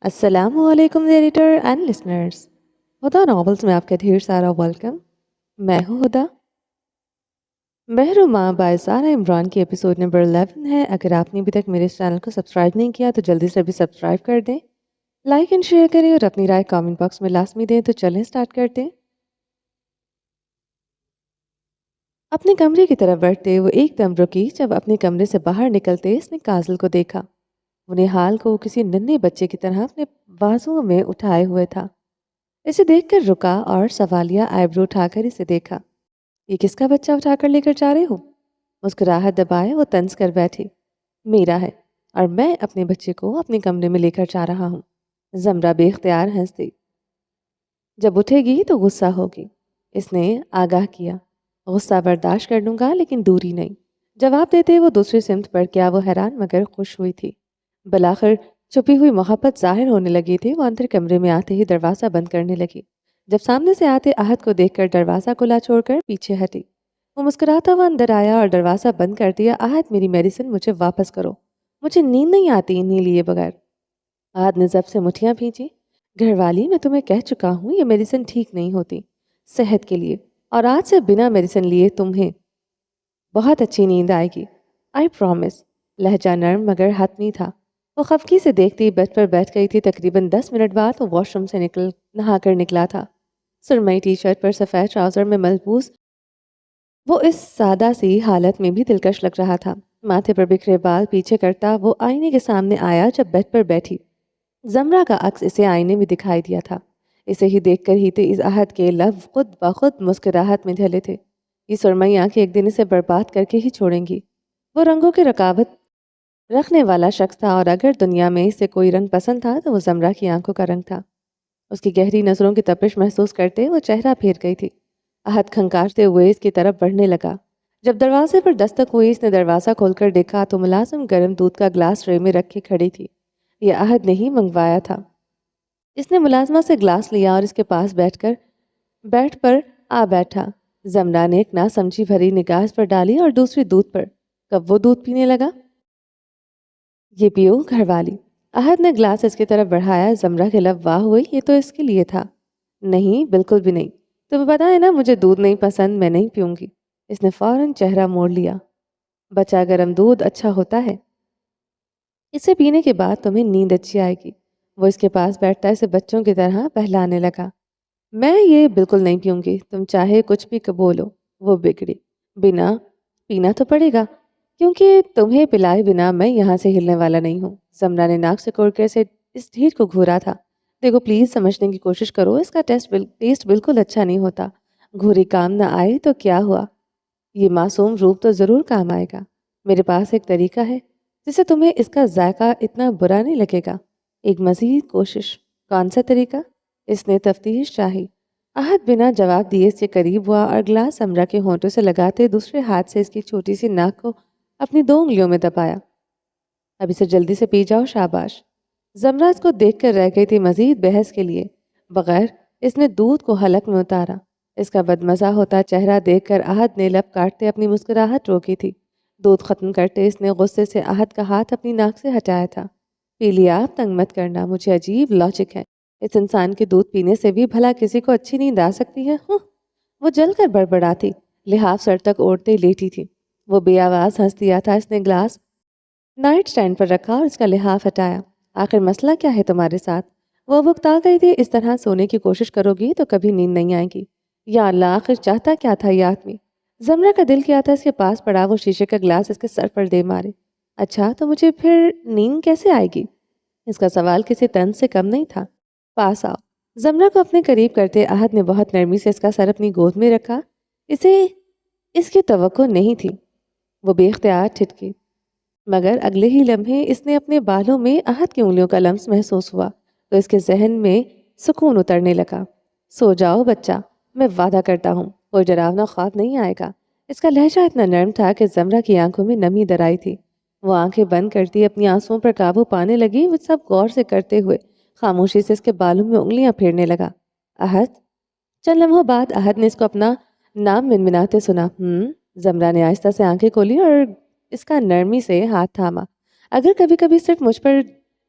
السلام علیکم editor and listeners, ہدا ناولز میں آپ کا ڈھیر سارا ویلکم۔ میں ہوں ہدا۔ محرومہ بائی سارہ عمران کی ایپیسوڈ نمبر 11 ہے۔ اگر آپ نے ابھی تک میرے اس چینل کو سبسکرائب نہیں کیا تو جلدی سے بھی سبسکرائب کر دیں، لائک اینڈ شیئر کریں اور اپنی رائے کامنٹ باکس میں لازمی دیں۔ تو چلیں اسٹارٹ کرتے ہیں۔ اپنے کمرے کی طرف بڑھتے وہ ایک دم رکی۔ جب اپنے کمرے سے باہر نکلتے اس نے کاجل کو دیکھا۔ وہ نہال کو کسی ننھے بچے کی طرح اپنے بازوؤں میں اٹھائے ہوئے تھا۔ اسے دیکھ کر رکا اور سوالیہ آئیبرو اٹھا کر اسے دیکھا۔ یہ کس کا بچہ اٹھا کر لے کر جا رہے ہو؟ مسکراہٹ دبائے وہ طنز کر بیٹھی۔ میرا ہے اور میں اپنے بچے کو اپنے کمرے میں لے کر جا رہا ہوں۔ زمرہ بے اختیار ہنس دی۔ جب اٹھے گی تو غصہ ہوگی، اس نے آگاہ کیا۔ غصہ برداشت کر لوں گا لیکن دوری نہیں، جواب دیتے وہ دوسری سمت پڑ گیا۔ وہ حیران مگر خوش ہوئی تھی۔ بلاخر چھپی ہوئی محبت ظاہر ہونے لگی تھی۔ وہ اندر کمرے میں آتے ہی دروازہ بند کرنے لگی۔ جب سامنے سے آتے احد کو دیکھ کر دروازہ کھلا چھوڑ کر پیچھے ہٹی۔ وہ مسکراتا ہوا اندر آیا اور دروازہ بند کر دیا۔ احد، میری میڈیسن مجھے واپس کرو، مجھے نیند نہیں آتی انہیں لیے بغیر۔ احد نے زب سے مٹھیاں بھینچی۔ گھر والی، میں تمہیں کہہ چکا ہوں یہ میڈیسن ٹھیک نہیں ہوتی صحت کے لیے، اور آج سے بنا میڈیسن لیے تمہیں بہت اچھی نیند آئے گی، آئی پرومس۔ لہجہ نرم مگر حتمی تھا۔ وہ خفگی سے دیکھتی بیڈ پر بیٹھ گئی تھی۔ تقریباً 10 منٹ بعد وہ واش روم سے نہا کر نکلا تھا۔ سرمئی ٹی شرٹ پر سفید ٹراؤزر میں ملبوس وہ اس سادہ سی حالت میں بھی دلکش لگ رہا تھا۔ ماتھے پر بکھرے بال پیچھے کرتا وہ آئینے کے سامنے آیا جب بیڈ پر بیٹھی۔ زمرہ کا عکس اسے آئینے میں دکھائی دیا تھا۔ اسے ہی دیکھ کر ہی اس احد کے لب خود بخود مسکراہٹ میں ڈھلے تھے۔ یہ سرمئی آنکھیں ایک دن اسے برباد کر کے ہی چھوڑیں گی۔ وہ رنگوں کی رقابت رکھنے والا شخص تھا، اور اگر دنیا میں اسے کوئی رنگ پسند تھا تو وہ زمرہ کی آنکھوں کا رنگ تھا۔ اس کی گہری نظروں کی تپش محسوس کرتے وہ چہرہ پھیر گئی تھی۔ احد کھنکارتے ہوئے اس کی طرف بڑھنے لگا۔ جب دروازے پر دستک ہوئی اس نے دروازہ کھول کر دیکھا تو ملازم گرم دودھ کا گلاس ٹرے میں رکھ کے کھڑی تھی۔ یہ احد نے ہی منگوایا تھا۔ اس نے ملازمہ سے گلاس لیا اور اس کے پاس بیٹھ پر آ بیٹھا۔ زمرہ نے ایک ناسمجھی بھری نگاہ اس پر ڈالی اور دوسری دودھ پر۔ کب وہ دودھ پینے لگا؟ یہ پیو گھر والی۔ احد نے گلاس اس کی طرف بڑھایا۔ زمرہ کے لب واہ ہوئی، یہ تو اس کے لیے تھا۔ نہیں، بالکل بھی نہیں، تمہیں پتا ہے نا مجھے دودھ نہیں پسند، میں نہیں پیوں گی۔ اس نے فوراً چہرہ موڑ لیا۔ بچہ گرم دودھ اچھا ہوتا ہے، اسے پینے کے بعد تمہیں نیند اچھی آئے گی۔ وہ اس کے پاس بیٹھتا اسے بچوں کی طرح بہلانے لگا۔ میں یہ بالکل نہیں پیوں گی، تم چاہے کچھ بھی بولو۔ وہ بگڑی۔ بنا پینا تو پڑے گا، کیونکہ تمہیں پلائے بنا میں یہاں سے ہلنے والا نہیں ہوں۔ زمرہ نے ناک سے کوڑ کر اس ڈھیٹ کو گھورا تھا۔ دیکھو پلیز سمجھنے کی کوشش کرو، اس کا ٹیسٹ بالکل اچھا نہیں ہوتا۔ گھوری کام نہ آئے تو کیا ہوا، یہ معصوم روپ تو ضرور کام آئے گا۔ میرے پاس ایک طریقہ ہے جسے تمہیں اس کا ذائقہ اتنا برا نہیں لگے گا۔ ایک مزید کوشش۔ کون سا طریقہ؟ اس نے تفتیش چاہی۔ احد بنا جواب دیے اس کے قریب ہوا اور گلاس زمرہ کے ہونٹوں سے لگاتے دوسرے ہاتھ سے اس کی چھوٹی سی ناک کو اپنی 2 انگلیوں میں دبایا۔ اب اسے جلدی سے پی جاؤ، شاباش۔ زمرہ اس کو دیکھ کر رہ گئی تھی مزید بحث کے لیے۔ بغیر اس نے دودھ کو حلق میں اتارا۔ اس کا بدمزہ ہوتا چہرہ دیکھ کر احد نے لب کاٹتے اپنی مسکراہٹ روکی تھی۔ دودھ ختم کرتے اس نے غصے سے احد کا ہاتھ اپنی ناک سے ہٹایا تھا۔ پی لیا، آپ تنگ مت کرنا، مجھے عجیب لاجک ہے، اس انسان کے دودھ پینے سے بھی بھلا کسی کو اچھی نیند آ سکتی ہے؟ وہ جل کر بڑبڑاتی، لحاف سر تک اوڑھتے لیٹی تھی۔ وہ بے آواز ہنس دیا تھا۔ اس نے گلاس نائٹ سٹینڈ پر رکھا اور اس کا لحاف ہٹایا۔ آخر مسئلہ کیا ہے تمہارے ساتھ؟ وہ بکتا گئی تھی۔ اس طرح سونے کی کوشش کرو گی تو کبھی نیند نہیں آئے گی۔ یا اللہ، آخر چاہتا کیا تھا یہ آدمی؟ زمرہ کا دل کیا تھا اس کے پاس پڑا وہ شیشے کا گلاس اس کے سر پر دے مارے۔ اچھا تو مجھے پھر نیند کیسے آئے گی؟ اس کا سوال کسی طنز سے کم نہیں تھا۔ پاس آؤ۔ زمرہ کو اپنے قریب کرتے احد نے بہت نرمی سے اس کا سر اپنی گود میں رکھا۔ اسے اس کی توقع نہیں تھی۔ وہ بے اختیار ٹھٹکی، مگر اگلے ہی لمحے اس نے اپنے بالوں میں احد کی انگلیوں کا لمس محسوس ہوا تو اس کے ذہن میں سکون اترنے لگا۔ سو جاؤ بچہ، میں وعدہ کرتا ہوں کوئی ڈراونا خواب نہیں آئے گا۔ اس کا لہجہ اتنا نرم تھا کہ زمرہ کی آنکھوں میں نمی در آئی تھی۔ وہ آنکھیں بند کرتی اپنی آنسوؤں پر قابو پانے لگی۔ وہ سب غور سے کرتے ہوئے خاموشی سے اس کے بالوں میں انگلیاں پھیرنے لگا۔ احد۔ چند لمحوں بعد احد نے اس کو اپنا نام منمناتے سنا۔ زمرہ نے آہستہ سے آنکھیں کھولی اور اس کا نرمی سے ہاتھ تھاما۔ اگر کبھی کبھی صرف مجھ پر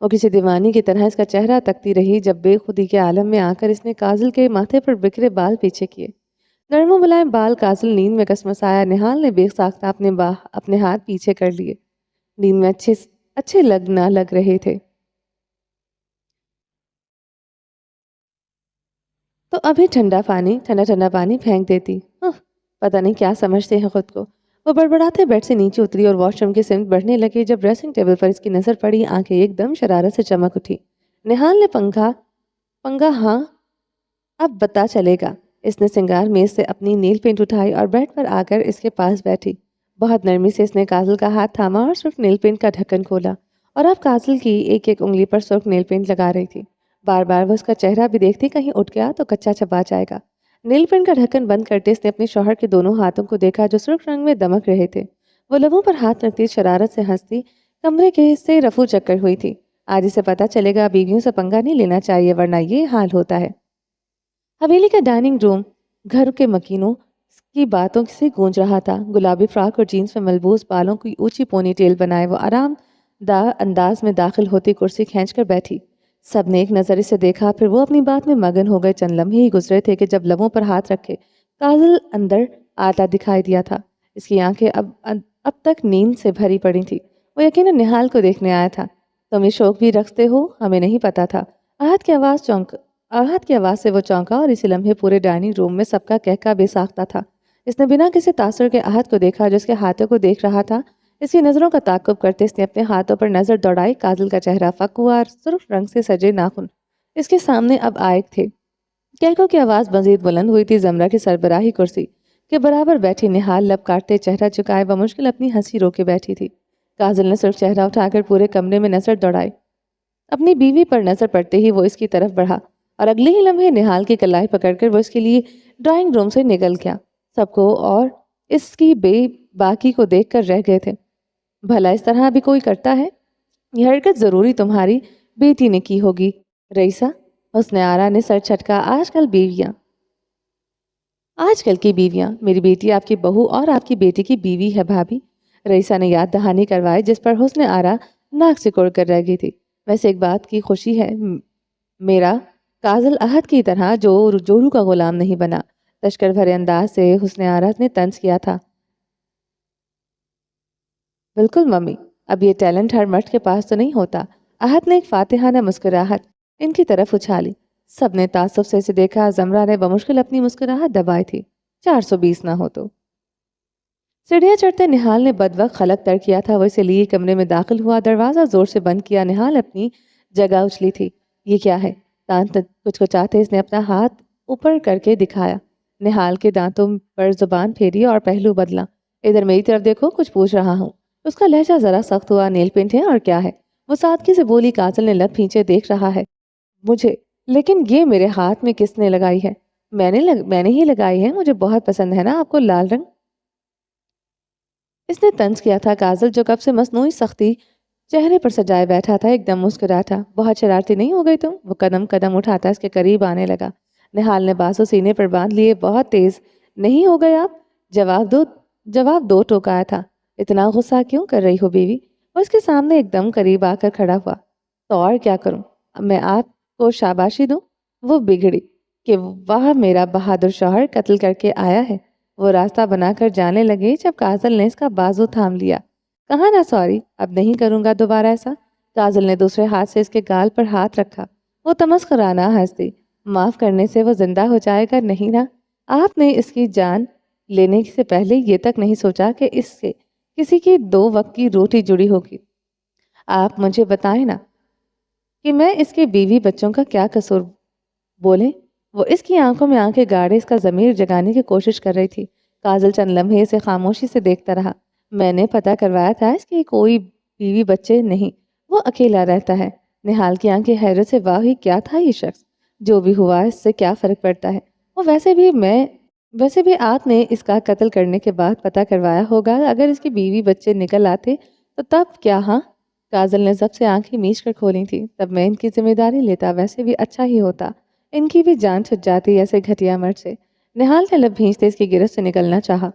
وہ کسی دیوانی کی طرح اس کا چہرہ تکتی رہی جب بے خودی کے عالم میں آ کر اس نے کاجل کے ماتھے پر بکھرے بال پیچھے کیے۔ نرم و ملائم بال کاجل نیند میں کسمسایا۔ نہال نے بے ساختہ اپنے ہاتھ پیچھے کر لیے۔ نیند میں اچھے نہ لگ رہے تھے۔ تو ابھی ٹھنڈا ٹھنڈا پانی پھینک دیتی۔ پتہ نہیں کیا سمجھتے ہیں خود کو۔ وہ بڑبڑاتے بیڈ سے نیچے اتری اور واش روم کی سمت بڑھنے لگی۔ جب ڈریسنگ ٹیبل پر اس کی نظر پڑی، آنکھیں ایک دم شرارت سے چمک اٹھی۔ نہال نے پنگا ہاں اب پتہ چلے گا۔ اس نے سنگار میز سے اپنی نیل پینٹ اٹھائی اور بیڈ پر آ کر اس کے پاس بیٹھی۔ بہت نرمی سے اس نے کاجل کا ہاتھ تھاما اور سرخ نیل پینٹ کا ڈھکن کھولا، اور اب کاجل کی ایک ایک انگلی پر سرخ نیل پینٹ لگا رہی تھی۔ بار بار وہ اس کا چہرہ بھی دیکھتی، کہیں اٹھ گیا تو کچا چبا جائے گا۔ نیل پینٹ کا ڈھکن بند کرتے اس نے اپنے شوہر کے دونوں ہاتھوں کو دیکھا جو سرخ رنگ میں دمک رہے تھے۔ وہ لبوں پر ہاتھ رکھتی شرارت سے ہنستی کمرے کے سے رفو چکر ہوئی تھی۔ آج اسے پتا چلے گا بیویوں سے پنگا نہیں لینا چاہیے، ورنہ یہ حال ہوتا ہے۔ حویلی کا ڈائننگ روم گھر کے مکینوں کی باتوں سے گونج رہا تھا۔ گلابی فراک اور جینس میں ملبوس بالوں کی اونچی پونی ٹیل بنائے وہ آرام دہ انداز میں داخل ہوتی کرسی کھینچ کر بیٹھی۔ سب نے ایک نظر اسے دیکھا، پھر وہ اپنی بات میں مگن ہو گئے۔ چند لمحے ہی گزرے تھے کہ جب لبوں پر ہاتھ رکھے کاجل اندر آتا دکھائی دیا تھا۔ اس کی آنکھیں اب تک نیند سے بھری پڑی تھی۔ وہ یقیناً نہال کو دیکھنے آیا تھا۔ تم یہ شوق بھی رکھتے ہو؟ ہمیں نہیں پتا تھا۔ آہت کی آواز سے وہ چونکا، اور اسی لمحے پورے ڈائننگ روم میں سب کا کہکا بے ساختہ تھا۔ اس نے بنا کسی تاثر کے آہت کو دیکھا جو اس کے ہاتھوں کو دیکھ رہا تھا۔ اس کی نظروں کا تعاقب کرتے اس نے اپنے ہاتھوں پر نظر دوڑائی۔ کاجل کا چہرہ فک ہوا اور سرخ رنگ سے سجے ناخن اس کے سامنے اب عائق تھے۔ کہکوں کی آواز مزید بلند ہوئی تھی۔ زمرہ کی سربراہی کرسی کے برابر بیٹھی نہال لب کاٹتے چہرہ چکائے بمشکل اپنی ہنسی روکے بیٹھی تھی۔ کاجل نے صرف چہرہ اٹھا کر پورے کمرے میں نظر دوڑائی۔ اپنی بیوی پر نظر پڑتے ہی وہ اس کی طرف بڑھا، اور اگلے ہی لمحے نہال کی کلائی پکڑ کر وہ اس کے لیے ڈرائنگ روم سے نکل گیا۔ سب کو اور اس کی بے باکی کو دیکھ کر رہ گئے تھے۔ بھلا اس طرح بھی کوئی کرتا ہے؟ یہ حرکت ضروری تمہاری بیٹی نے کی ہوگی رئیسہ۔ حسن آرا نے سر چھٹکا۔ آج کل کی بیویاں، میری بیٹی آپ کی بہو اور آپ کی بیٹی کی بیوی ہے بھابھی، رئیسہ نے یاد دہانی کروائی، جس پر حسن آرا ناک سکوڑ کر رہ گئی تھی۔ ویسے ایک بات کی خوشی ہے، میرا کاجل عہد کی طرح جورو کا غلام نہیں بنا۔ تشکر بھرے انداز سے حسن آرا نے طنز کیا تھا۔ بالکل ممی، اب یہ ٹیلنٹ ہر مرد کے پاس تو نہیں ہوتا۔ عہد نے ایک فاتحانہ مسکراہٹ ان کی طرف اچھالی۔ سب نے تعصب سے اسے دیکھا۔ زمرہ نے بمشکل اپنی مسکراہٹ دبائی تھی۔ 420 نہ ہو تو۔ سیڑھیاں چڑھتے نہال نے بدوقت خلق تر کیا تھا۔ وہ اسے لیے کمرے میں داخل ہوا، دروازہ زور سے بند کیا۔ نہال اپنی جگہ اچھلی تھی۔ یہ کیا ہے؟ کچھ چاہتے اس نے اپنا ہاتھ اوپر کر کے دکھایا۔ نہال کے دانتوں پر زبان پھیری اور پہلو بدلا۔ ادھر میری طرف دیکھو، کچھ پوچھ رہا ہوں۔ اس کا لہجہ ذرا سخت ہوا۔ نیل پینٹ ہے اور کیا ہے؟ وہ سادگی سے بولی۔ کاجل نے لب کھینچے دیکھ رہا ہے مجھے، لیکن یہ میرے ہاتھ میں کس نے لگائی ہے؟ میں نے ہی لگائی ہے، مجھے بہت پسند ہے نا آپ کو لال رنگ۔ اس نے طنز کیا تھا۔ کاجل جو کب سے مصنوعی سختی چہرے پر سجائے بیٹھا تھا ایک دم مسکرا تھا۔ بہت شرارتی نہیں ہو گئی تم؟ وہ قدم اٹھاتا اس کے قریب آنے لگا۔ نہال نے بازو سینے پر باندھ لیے۔ بہت تیز نہیں ہو گئے آپ؟ جواب دو ٹوکایا تھا۔ اتنا غصہ کیوں کر رہی ہو بیوی؟ وہ اس کے سامنے ایک دم قریب آ کر کھڑا ہوا۔ تو اور کیا کروں؟ میں آپ کو شاباشی دوں؟ وہ بگڑی کہ واہ میرا بہادر شوہر قتل کر کے آیا ہے۔ وہ راستہ بنا کر جانے لگے جب کاجل نے اس کا بازو تھام لیا۔ کہا نا سوری، اب نہیں کروں گا دوبارہ ایسا۔ کاجل نے دوسرے ہاتھ سے اس کے گال پر ہاتھ رکھا۔ وہ تمسخرانہ ہنسی۔ معاف کرنے سے وہ زندہ ہو جائے گا نہیں نا؟ آپ نے اس کی جان لینے سے پہلے یہ تک نہیں سوچا کہ اس سے کسی کی 2 وقت کی روٹی جڑی ہوگی۔ آپ مجھے بتائیں نا کہ میں اس کے بیوی بچوں کا کیا قصور؟ بولے؟ وہ اس کی آنکھوں میں آنکھیں گاڑے اس کا ضمیر جگانے کی کوشش کر رہی تھی۔ کاجل چند لمحے اسے خاموشی سے دیکھتا رہا۔ میں نے پتہ کروایا تھا اس کی کوئی بیوی بچے نہیں، وہ اکیلا رہتا ہے۔ نہال کی آنکھیں حیرت سے واہ کیا تھا یہ شخص؟ جو بھی ہوا اس سے کیا فرق پڑتا ہے؟ وہ ویسے بھی آپ نے اس کا قتل کرنے کے بعد پتہ کروایا ہوگا۔ اگر اس کی بیوی بچے نکل آتے تو تب کیا؟ ہاں، کاجل نے ضبط سے آنکھیں میچ کر کھولی تھی۔ تب میں ان کی ذمہ داری لیتا، ویسے بھی اچھا ہی ہوتا، ان کی بھی جان چھٹ جاتی ایسے گھٹیا مرد سے۔ نہال نے لب بھینچتے اس کی گرفت سے نکلنا چاہا۔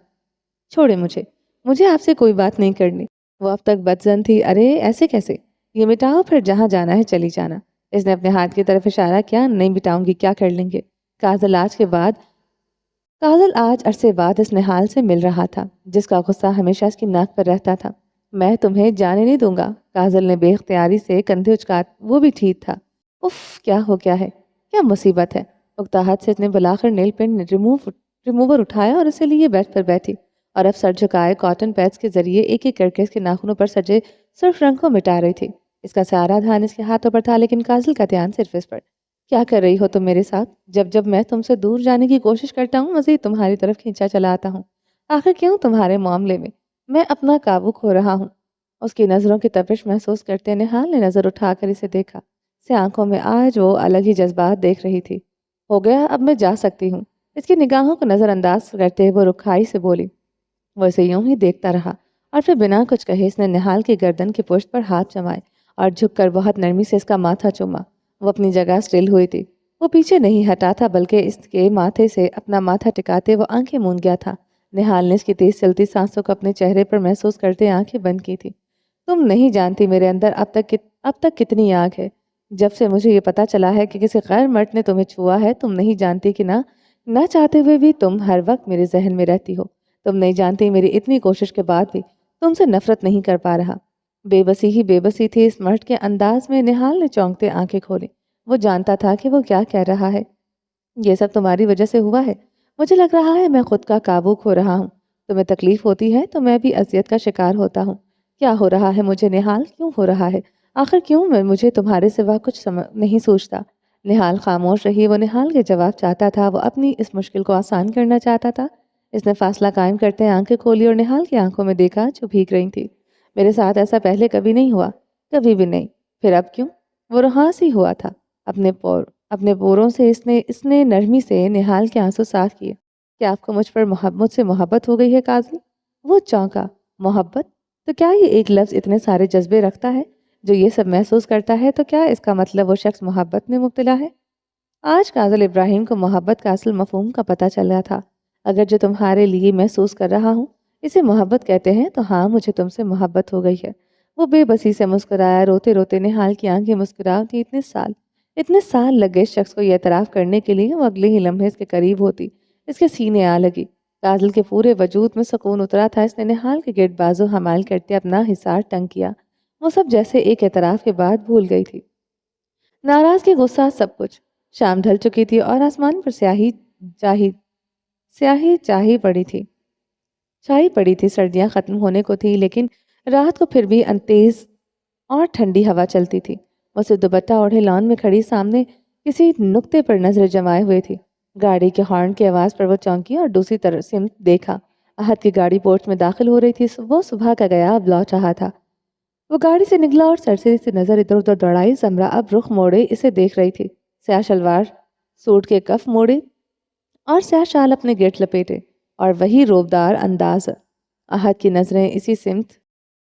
چھوڑے مجھے آپ سے کوئی بات نہیں کرنی۔ وہ اب تک بدظن تھی۔ ارے ایسے کیسے؟ یہ مٹاؤ پھر جہاں جانا ہے چلی جانا۔ اس نے اپنے ہاتھ کی طرف اشارہ کیا۔ نہیں مٹاؤں گی، کیا کر لیں گے؟ کاجل آج کے بعد کاجل آج عرصے بعد اس نہال سے مل رہا تھا جس کا غصہ ہمیشہ اس کی ناک پر رہتا تھا۔ میں تمہیں جانے نہیں دوں گا، کاجل نے بے اختیاری سے کندھے اچکا، وہ بھی ٹھیک تھا۔ اف، کیا ہو گیا ہے؟ کیا مصیبت ہے؟ اکتاہٹ سے اتنے بلا کر نیل پینٹ ریموور اٹھایا اور اسے لیے بیٹھ پر بیٹھی، اور اب سر جھکائے کاٹن پیڈز کے ذریعے ایک ایک کر کے اس کے ناخنوں پر سجے سرخ رنگ کو مٹا رہی تھی۔ اس کا سارا دھیان اس کے ہاتھوں پر تھا، لیکن کاجل کا دھیان صرف اس پر۔ کیا کر رہی ہو تم میرے ساتھ؟ جب جب میں تم سے دور جانے کی کوشش کرتا ہوں مزید تمہاری طرف کھینچا چلا آتا ہوں۔ آخر کیوں تمہارے معاملے میں اپنا قابو کھو رہا ہوں؟ اس کی نظروں کی تپش محسوس کرتے نہال نے نظر اٹھا کر اسے دیکھا۔ سے آنکھوں میں آج وہ الگ ہی جذبات دیکھ رہی تھی۔ ہو گیا، اب میں جا سکتی ہوں؟ اس کی نگاہوں کو نظر انداز کرتے وہ رکھائی سے بولی۔ وہ اسے یوں ہی دیکھتا رہا اور پھر بنا کچھ کہے اس نے نہال کی گردن کی پشت پر ہاتھ جمائے اور جھک کر بہت نرمی سے اس کا ماتھا چوما۔ وہ اپنی جگہ سٹل ہوئی تھی۔ وہ پیچھے نہیں ہٹا تھا بلکہ اس کے ماتھے سے اپنا ماتھا ٹکاتے وہ آنکھیں موند گیا تھا۔ نہال نے اس کی تیز چلتی سانسوں کو اپنے چہرے پر محسوس کرتے آنکھیں بند کی تھی۔ تم نہیں جانتی میرے اندر اب تک کتنی آگ ہے۔ جب سے مجھے یہ پتا چلا ہے کہ کسی غیر مرد نے تمہیں چھوا ہے، تم نہیں جانتی کہ نہ چاہتے ہوئے بھی تم ہر وقت میرے ذہن میں رہتی ہو۔ تم نہیں جانتی میری اتنی کوشش کے بعد بھی تم سے نفرت نہیں کر پا رہا۔ بے بسی ہی بے بسی تھی اس مرد کے انداز میں۔ نہال نے چونکتے آنکھیں کھولی۔ وہ جانتا تھا کہ وہ کیا کہہ رہا ہے۔ یہ سب تمہاری وجہ سے ہوا ہے۔ مجھے لگ رہا ہے میں خود کا قابو کھو رہا ہوں۔ تمہیں تکلیف ہوتی ہے تو میں بھی اذیت کا شکار ہوتا ہوں۔ کیا ہو رہا ہے مجھے نہال؟ کیوں ہو رہا ہے؟ آخر کیوں میں مجھے تمہارے سوا کچھ نہیں سوچتا؟ نہال خاموش رہی۔ وہ نہال کے جواب چاہتا تھا، وہ اپنی اس مشکل کو آسان کرنا چاہتا تھا۔ اس نے فاصلہ قائم کرتے آنکھیں کھولی اور نہال کی آنکھوں میں دیکھا جو بھیگ رہی تھی۔ میرے ساتھ ایسا پہلے کبھی نہیں ہوا، کبھی بھی نہیں۔ پھر اب کیوں؟ وہ رہاس ہی ہوا تھا۔ اپنے پوروں سے اس نے نرمی سے نہال کے آنسو صاف کیے۔ کیا آپ کو مجھ سے محبت ہو گئی ہے کاجل؟ وہ چونکا۔ محبت؟ تو کیا یہ ایک لفظ اتنے سارے جذبے رکھتا ہے؟ جو یہ سب محسوس کرتا ہے تو کیا اس کا مطلب وہ شخص محبت میں مبتلا ہے؟ آج کاجل ابراہیم کو محبت کا اصل مفہوم کا پتہ چلا تھا۔ اگر جو تمہارے لیے محسوس کر رہا ہوں اسے محبت کہتے ہیں تو ہاں، مجھے تم سے محبت ہو گئی ہے۔ وہ بے بسی سے مسکرایا۔ روتے روتے نہال کی آنکھیں مسکراتی۔ اتنے سال لگ گئے اس شخص کو یہ اعتراف کرنے کے لیے۔ وہ اگلے ہی لمحے اس کے قریب ہوتی اس کے سینے آ لگی۔ کاجل کے پورے وجود میں سکون اترا تھا۔ اس نے نہال کے گرد بازو حمال کرتے اپنا حصار تنگ کیا۔ وہ سب جیسے ایک اعتراف کے بعد بھول گئی تھی۔ ناراضگی، غصہ، سب کچھ۔ شام ڈھل چکی تھی اور آسمان پر سیاہی چھائی پڑی تھی۔ سردیاں ختم ہونے کو تھی لیکن رات کو پھر بھی تیز اور ٹھنڈی ہوا چلتی تھی۔ وہ صرف دوپٹہ اوڑھے لان میں کھڑی سامنے کسی نقطے پر نظر جمائے ہوئے تھی۔ گاڑی کے ہارن کی آواز پر وہ چونکی اور دوسری طرف سمت دیکھا۔ احد کی گاڑی پورچ میں داخل ہو رہی تھی۔ وہ صبح کا گیا اب لوٹ رہا تھا۔ وہ گاڑی سے نکلا اور سرسری سے نظر ادھر ادھر دوڑائی۔ زمرہ اب رخ موڑے اسے دیکھ رہی تھی۔ سیاہ شلوار، سوٹ کے کف موڑے اور سیاہ شال اپنے گرد لپیٹے، اور وہی روبدار انداز۔ احد کی نظریں اسی سمت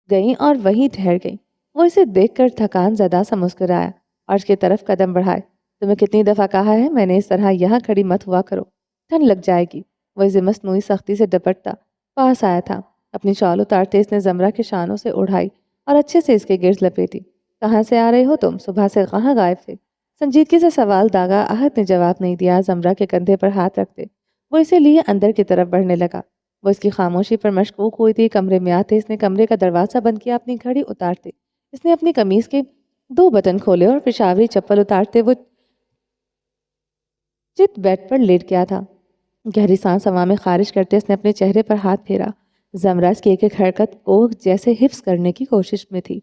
گئیں اور وہیں ٹھہر گئیں۔ وہ اسے دیکھ کر تھکان زدہ سا مسکرایا اور اس کی طرف قدم بڑھائے۔ تمہیں کتنی دفعہ کہا ہے میں نے اس طرح یہاں کھڑی مت ہوا کرو، ٹھنڈ لگ جائے گی۔ وہ اسے مصنوعی سختی سے ڈپٹتا پاس آیا تھا۔ اپنی شال اتارتے اس نے زمرہ کے شانوں سے اڑھائی اور اچھے سے اس کے گرد لپیٹی۔ کہاں سے آ رہے ہو تم؟ صبح سے کہاں غائب تھے؟ سنجیدگی سے سوال داغا۔ احد نے جواب نہیں دیا۔ زمرہ کے کندھے پر ہاتھ رکھتے وہ اسے لیے اندر کی طرف بڑھنے لگا۔ وہ اس کی خاموشی پر مشکوک ہوئی تھی۔ کمرے میں آتے اس نے کمرے کا دروازہ بند کیا۔ اپنی گھڑی اتارتے اس نے اپنی قمیض کے 2 بٹن کھولے اور پشاوری چپل اتارتے وہ چت بیڈ پر لیٹ گیا تھا۔ گہری سانس ہوا میں خارج کرتے اس نے اپنے چہرے پر ہاتھ پھیرا۔ زمرہ اس کی ایک ایک حرکت کو جیسے حفظ کرنے کی کوشش میں تھی۔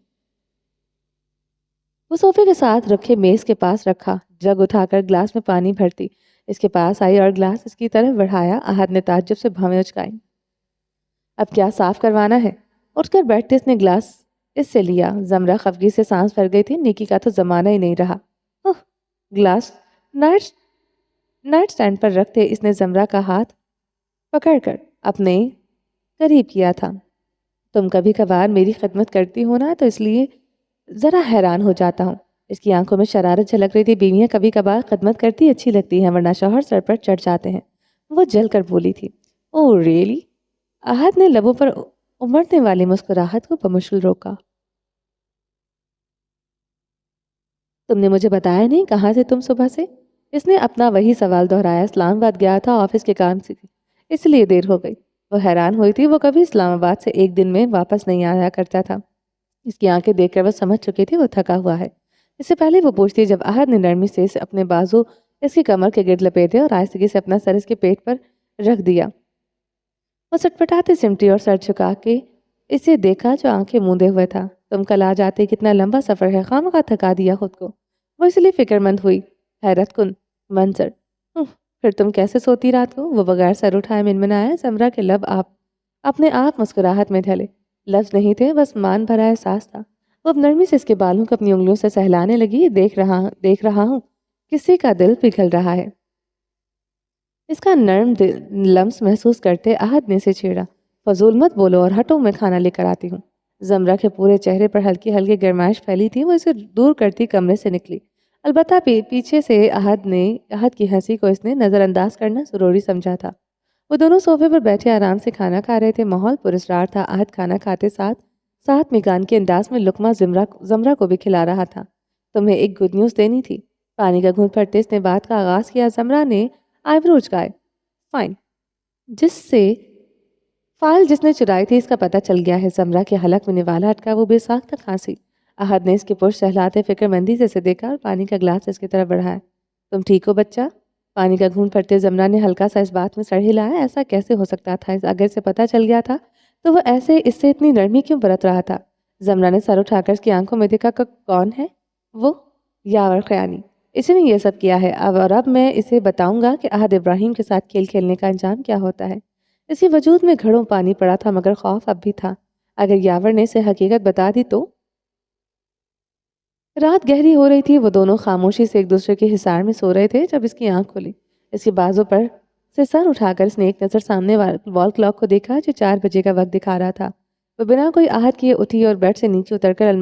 وہ صوفے کے ساتھ رکھے میز کے پاس رکھا، جگ اٹھا کر گلاس میں پانی بھرتی اس کے پاس آئی اور گلاس اس کی طرف بڑھایا۔ احد نے تعجب سے بھویں اچکائیں۔ اب کیا صاف کروانا ہے؟ اٹھ کر بیٹھتے اس نے گلاس اس سے لیا۔ زمرہ خفگی سے سانس بھر گئی تھی۔ نیکی کا تو زمانہ ہی نہیں رہا۔ گلاس نائٹ سٹینڈ پر رکھتے اس نے زمرہ کا ہاتھ پکڑ کر اپنے قریب کیا تھا۔ تم کبھی کبھار میری خدمت کرتی ہو نا، تو اس لیے ذرا حیران ہو جاتا ہوں۔ اس کی آنکھوں میں شرارت جھلک رہی تھی۔ بیویاں کبھی کبھار خدمت کرتی اچھی لگتی ہیں، ورنہ شوہر سر پر چڑھ جاتے ہیں۔ وہ جل کر بولی تھی۔ اوہ ریئلی؟ احد نے لبوں پر امڑنے والی مسکراہٹ کو بمشکل روکا۔ تم نے مجھے بتایا نہیں کہاں تھے تم صبح سے؟ اس نے اپنا وہی سوال دہرایا۔ اسلام آباد گیا تھا آفس کے کام سے، اس لیے دیر ہو گئی۔ وہ حیران ہوئی تھی، وہ کبھی اسلام آباد سے ایک دن میں واپس نہیں آیا کرتا تھا۔ اس کی آنکھیں دیکھ کر وہ سمجھ چکی تھی وہ تھکا ہوا ہے۔ اس سے پہلے وہ پوچھتی جب احد نے نرمی سے اپنے بازو اس کی کمر کے گرد لپیٹے اور آہستگی سے اپنا سر اس کے پیٹ پر رکھ دیا۔ وہ سٹپٹاتے سمٹی اور سر جھکا کے اسے دیکھا جو آنکھیں موندے ہوئے تھا۔ تم کل آ جاتے، کتنا لمبا سفر ہے، خواہ تھکا دیا خود کو۔ وہ اس لیے فکر مند ہوئی۔ حیرت کن منظر۔ پھر تم کیسے سوتی رات کو؟ وہ بغیر سر اٹھائے منمنایا۔ زمرہ کے لب اپنے آپ مسکراہٹ میں ڈھلے۔ لفظ نہیں تھے، بس مان بھرا احساس تھا۔ وہ اب نرمی سے اس کے بالوں کو اپنی انگلیوں سے سہلانے لگی۔ دیکھ رہا ہوں کسی کا دل پگھل رہا ہے۔ اس کا نرم لمس محسوس کرتے احد نے اسے چھیڑا۔ فضول مت بولو اور ہٹو، میں کھانا لے کر آتی ہوں۔ زمرہ کے پورے چہرے پر ہلکی ہلکی گرمائش پھیلی تھی۔ وہ اسے دور کرتی کمرے سے نکلی۔ البتہ پیچھے سے احد کی ہنسی کو اس نے نظر انداز کرنا ضروری سمجھا تھا۔ وہ دونوں صوفے پر بیٹھے آرام سے کھانا کھا رہے تھے۔ ماحول پراسرار تھا۔ احد کھانا کھاتے ساتھ میکان کے انداز میں لقمہ زمرہ کو بھی کھلا رہا تھا۔ تمہیں ایک گڈ نیوز دینی تھی۔ پانی کا گھونٹ بھرتے اس نے بات کا آغاز کیا۔ زمرہ نے آئیبرو اچکائے۔ فائن۔ فائل جس نے چرائی تھی اس کا پتہ چل گیا ہے۔ زمرہ کے حلق میں نوالا اٹکا، وہ بے ساختہ کھانسی۔ احد نے اس کے پشت سہلاتے فکر مندی سے اسے دیکھا اور پانی کا گلاس اس کی طرف بڑھایا۔ تم ٹھیک ہو بچہ؟ پانی کا گھونٹ بھرتے زمرہ نے ہلکا سا اس بات میں سر ہلایا۔ ایسا کیسے ہو سکتا تھا؟ اگر سے پتہ چل گیا تھا تو وہ اس سے اتنی نرمی کیوں برت رہا تھا؟ زمرہ نے سر اٹھا کر اس کی آنکھوں میں دیکھا۔ کون ہے وہ؟ یاور خیانی۔ اس نے یہ سب کیا ہے۔ اب میں اسے بتاؤں گا کہ احد ابراہیم کے ساتھ کھیل کھیلنے کا انجام کیا ہوتا ہے۔ اس کے وجود میں گھڑوں پانی پڑا تھا، مگر خوف اب بھی تھا۔ اگر یاور نے اسے حقیقت بتا دی تو؟ رات گہری ہو رہی تھی۔ وہ دونوں خاموشی سے ایک دوسرے کے حصار میں سو رہے تھے جب اس کی آنکھ کھلی۔ اس کے بازو پر سے سر اٹھا کر اس نے ایک نظر سامنے وال کلاک کو دیکھا جو 4 بجے کا وقت دکھا رہا تھا۔ وہ بنا کوئی آہٹ کیے اٹھی اور بیڈ سے نیچے اتر کر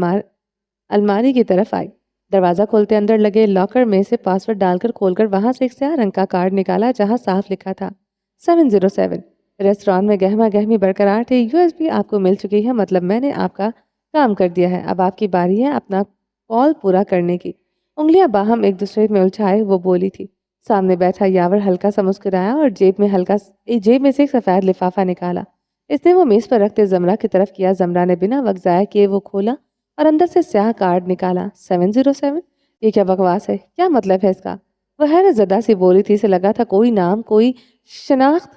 الماری کی طرف آئی۔ دروازہ کھولتے اندر لگے لاکر میں سے پاسورڈ ڈال کر کھول کر وہاں سے ایک سیاہ رنگ کا کارڈ نکالا جہاں صاف لکھا تھا 707۔ ریسٹوران میں گہما گہمی برقرار تھی۔ USB آپ کو مل چکی ہے، مطلب میں نے آپ کا کام کر دیا ہے۔ اب آپ کی باری ہے اپنا کال پورا کرنے کی۔ انگلیاں باہم ایک دوسرے میں الجھائے وہ بولی تھی۔ سامنے بیٹھا یاور ہلکا سا مسکرایا اور جیب میں سے ایک سفید لفافہ نکالا۔ اس نے وہ میز پر رکھتے زمرہ کی طرف کیا۔ زمرہ نے بنا وقت ضائع کیے وہ کھولا اور اندر سے سیاہ کارڈ نکالا۔ 707؟ یہ کیا بکواس ہے؟ کیا مطلب ہے اس کا؟ وہ حیرت زدہ سی بولی تھی۔ اسے لگا تھا کوئی نام، کوئی شناخت،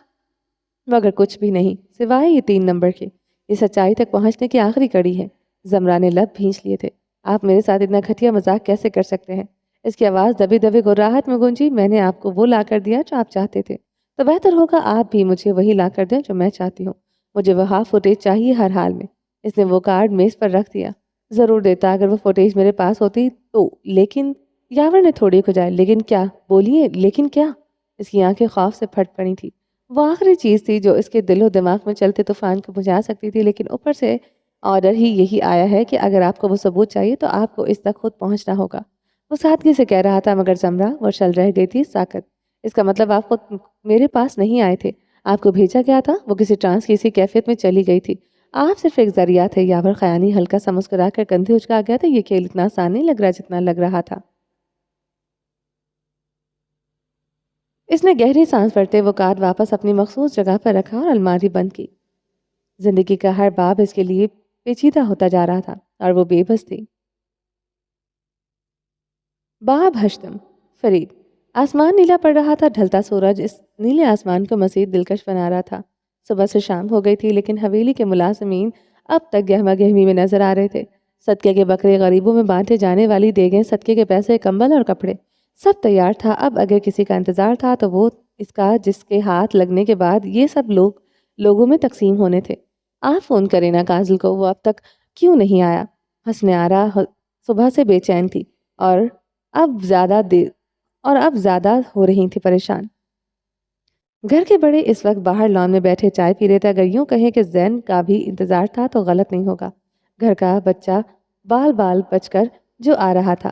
مگر کچھ بھی نہیں سوائے یہ 3 نمبر کے۔ یہ سچائی تک پہنچنے کی آخری کڑی ہے۔ زمرہ نے لب بھینچ لیے تھے۔ آپ میرے ساتھ اتنا گھٹیا مذاق کیسے کر سکتے ہیں؟ اس کی آواز دبی دبی گراہٹ میں گونجی۔ میں نے آپ کو وہ لا کر دیا جو آپ چاہتے تھے، تو بہتر ہوگا آپ بھی مجھے وہی لا کر دیں جو میں چاہتی ہوں۔ مجھے وہ ہاف فوٹیج چاہیے ہر حال میں۔ اس نے وہ کارڈ میز پر رکھ دیا۔ ضرور دیتا اگر وہ فوٹیج میرے پاس ہوتی تو، لیکن یاور نے تھوڑی کھجائے۔ لیکن کیا؟ بولیے، لیکن کیا؟ اس کی آنکھیں خوف سے پھٹ پڑی تھی۔ وہ آخری چیز تھی جو اس کے دل و دماغ میں چلتے طوفان کو بجھا سکتی تھی، لیکن اوپر سے آرڈر ہی یہی آیا ہے کہ اگر آپ کو وہ ثبوت چاہیے تو آپ کو اس تک خود پہنچنا ہوگا۔ وہ سادگی سے کہہ رہا تھا، مگر زمرہ وہ شل رہ گئی تھی ساکت۔ اس کا مطلب آپ خود میرے پاس نہیں آئے تھے، آپ کو بھیجا گیا تھا۔ وہ کسی ٹرانس کی اسی کیفیت میں چلی گئی تھی۔ آپ صرف ایک ذریعہ تھے۔ یاور خیانی ہلکا سا مسکرا کر کندھے اچکا گیا تھا۔ یہ کھیل اتنا آسان نہیں لگ رہا جتنا لگ رہا تھا۔ اس نے گہری سانس بھرتے وہ کارڈ واپس اپنی مخصوص جگہ پر رکھا اور الماری بند کی۔ زندگی کا ہر باب اس کے لیے پیچیدہ ہوتا جا رہا تھا اور وہ بے بس تھی۔ باب ہشتم۔ فرید۔ آسمان نیلا پڑ رہا تھا۔ ڈھلتا سورج اس نیلے آسمان کو مزید دلکش بنا رہا تھا۔ صبح سے شام ہو گئی تھی، لیکن حویلی کے ملازمین اب تک گہما گہمی میں نظر آ رہے تھے۔ صدقے کے بکرے، غریبوں میں بانٹے جانے والی دیگیں، صدقے کے پیسے، کمبل اور کپڑے، سب تیار تھا۔ اب اگر کسی کا انتظار تھا تو وہ اس کا جس کے ہاتھ لگنے کے بعد یہ سب لوگوں میں تقسیم ہونے تھے۔ آپ فون کریں نا کاجل کو، وہ اب تک کیوں نہیں آیا؟ حسن آرا صبح سے بے چین تھی اور اب زیادہ ہو رہی تھی پریشان۔ گھر کے بڑے اس وقت باہر لان میں بیٹھے چائے پی رہے تھے۔ اگر یوں کہیں کہ زین کا بھی انتظار تھا تو غلط نہیں ہوگا۔ گھر کا بچہ بال بچ کر جو آ رہا تھا۔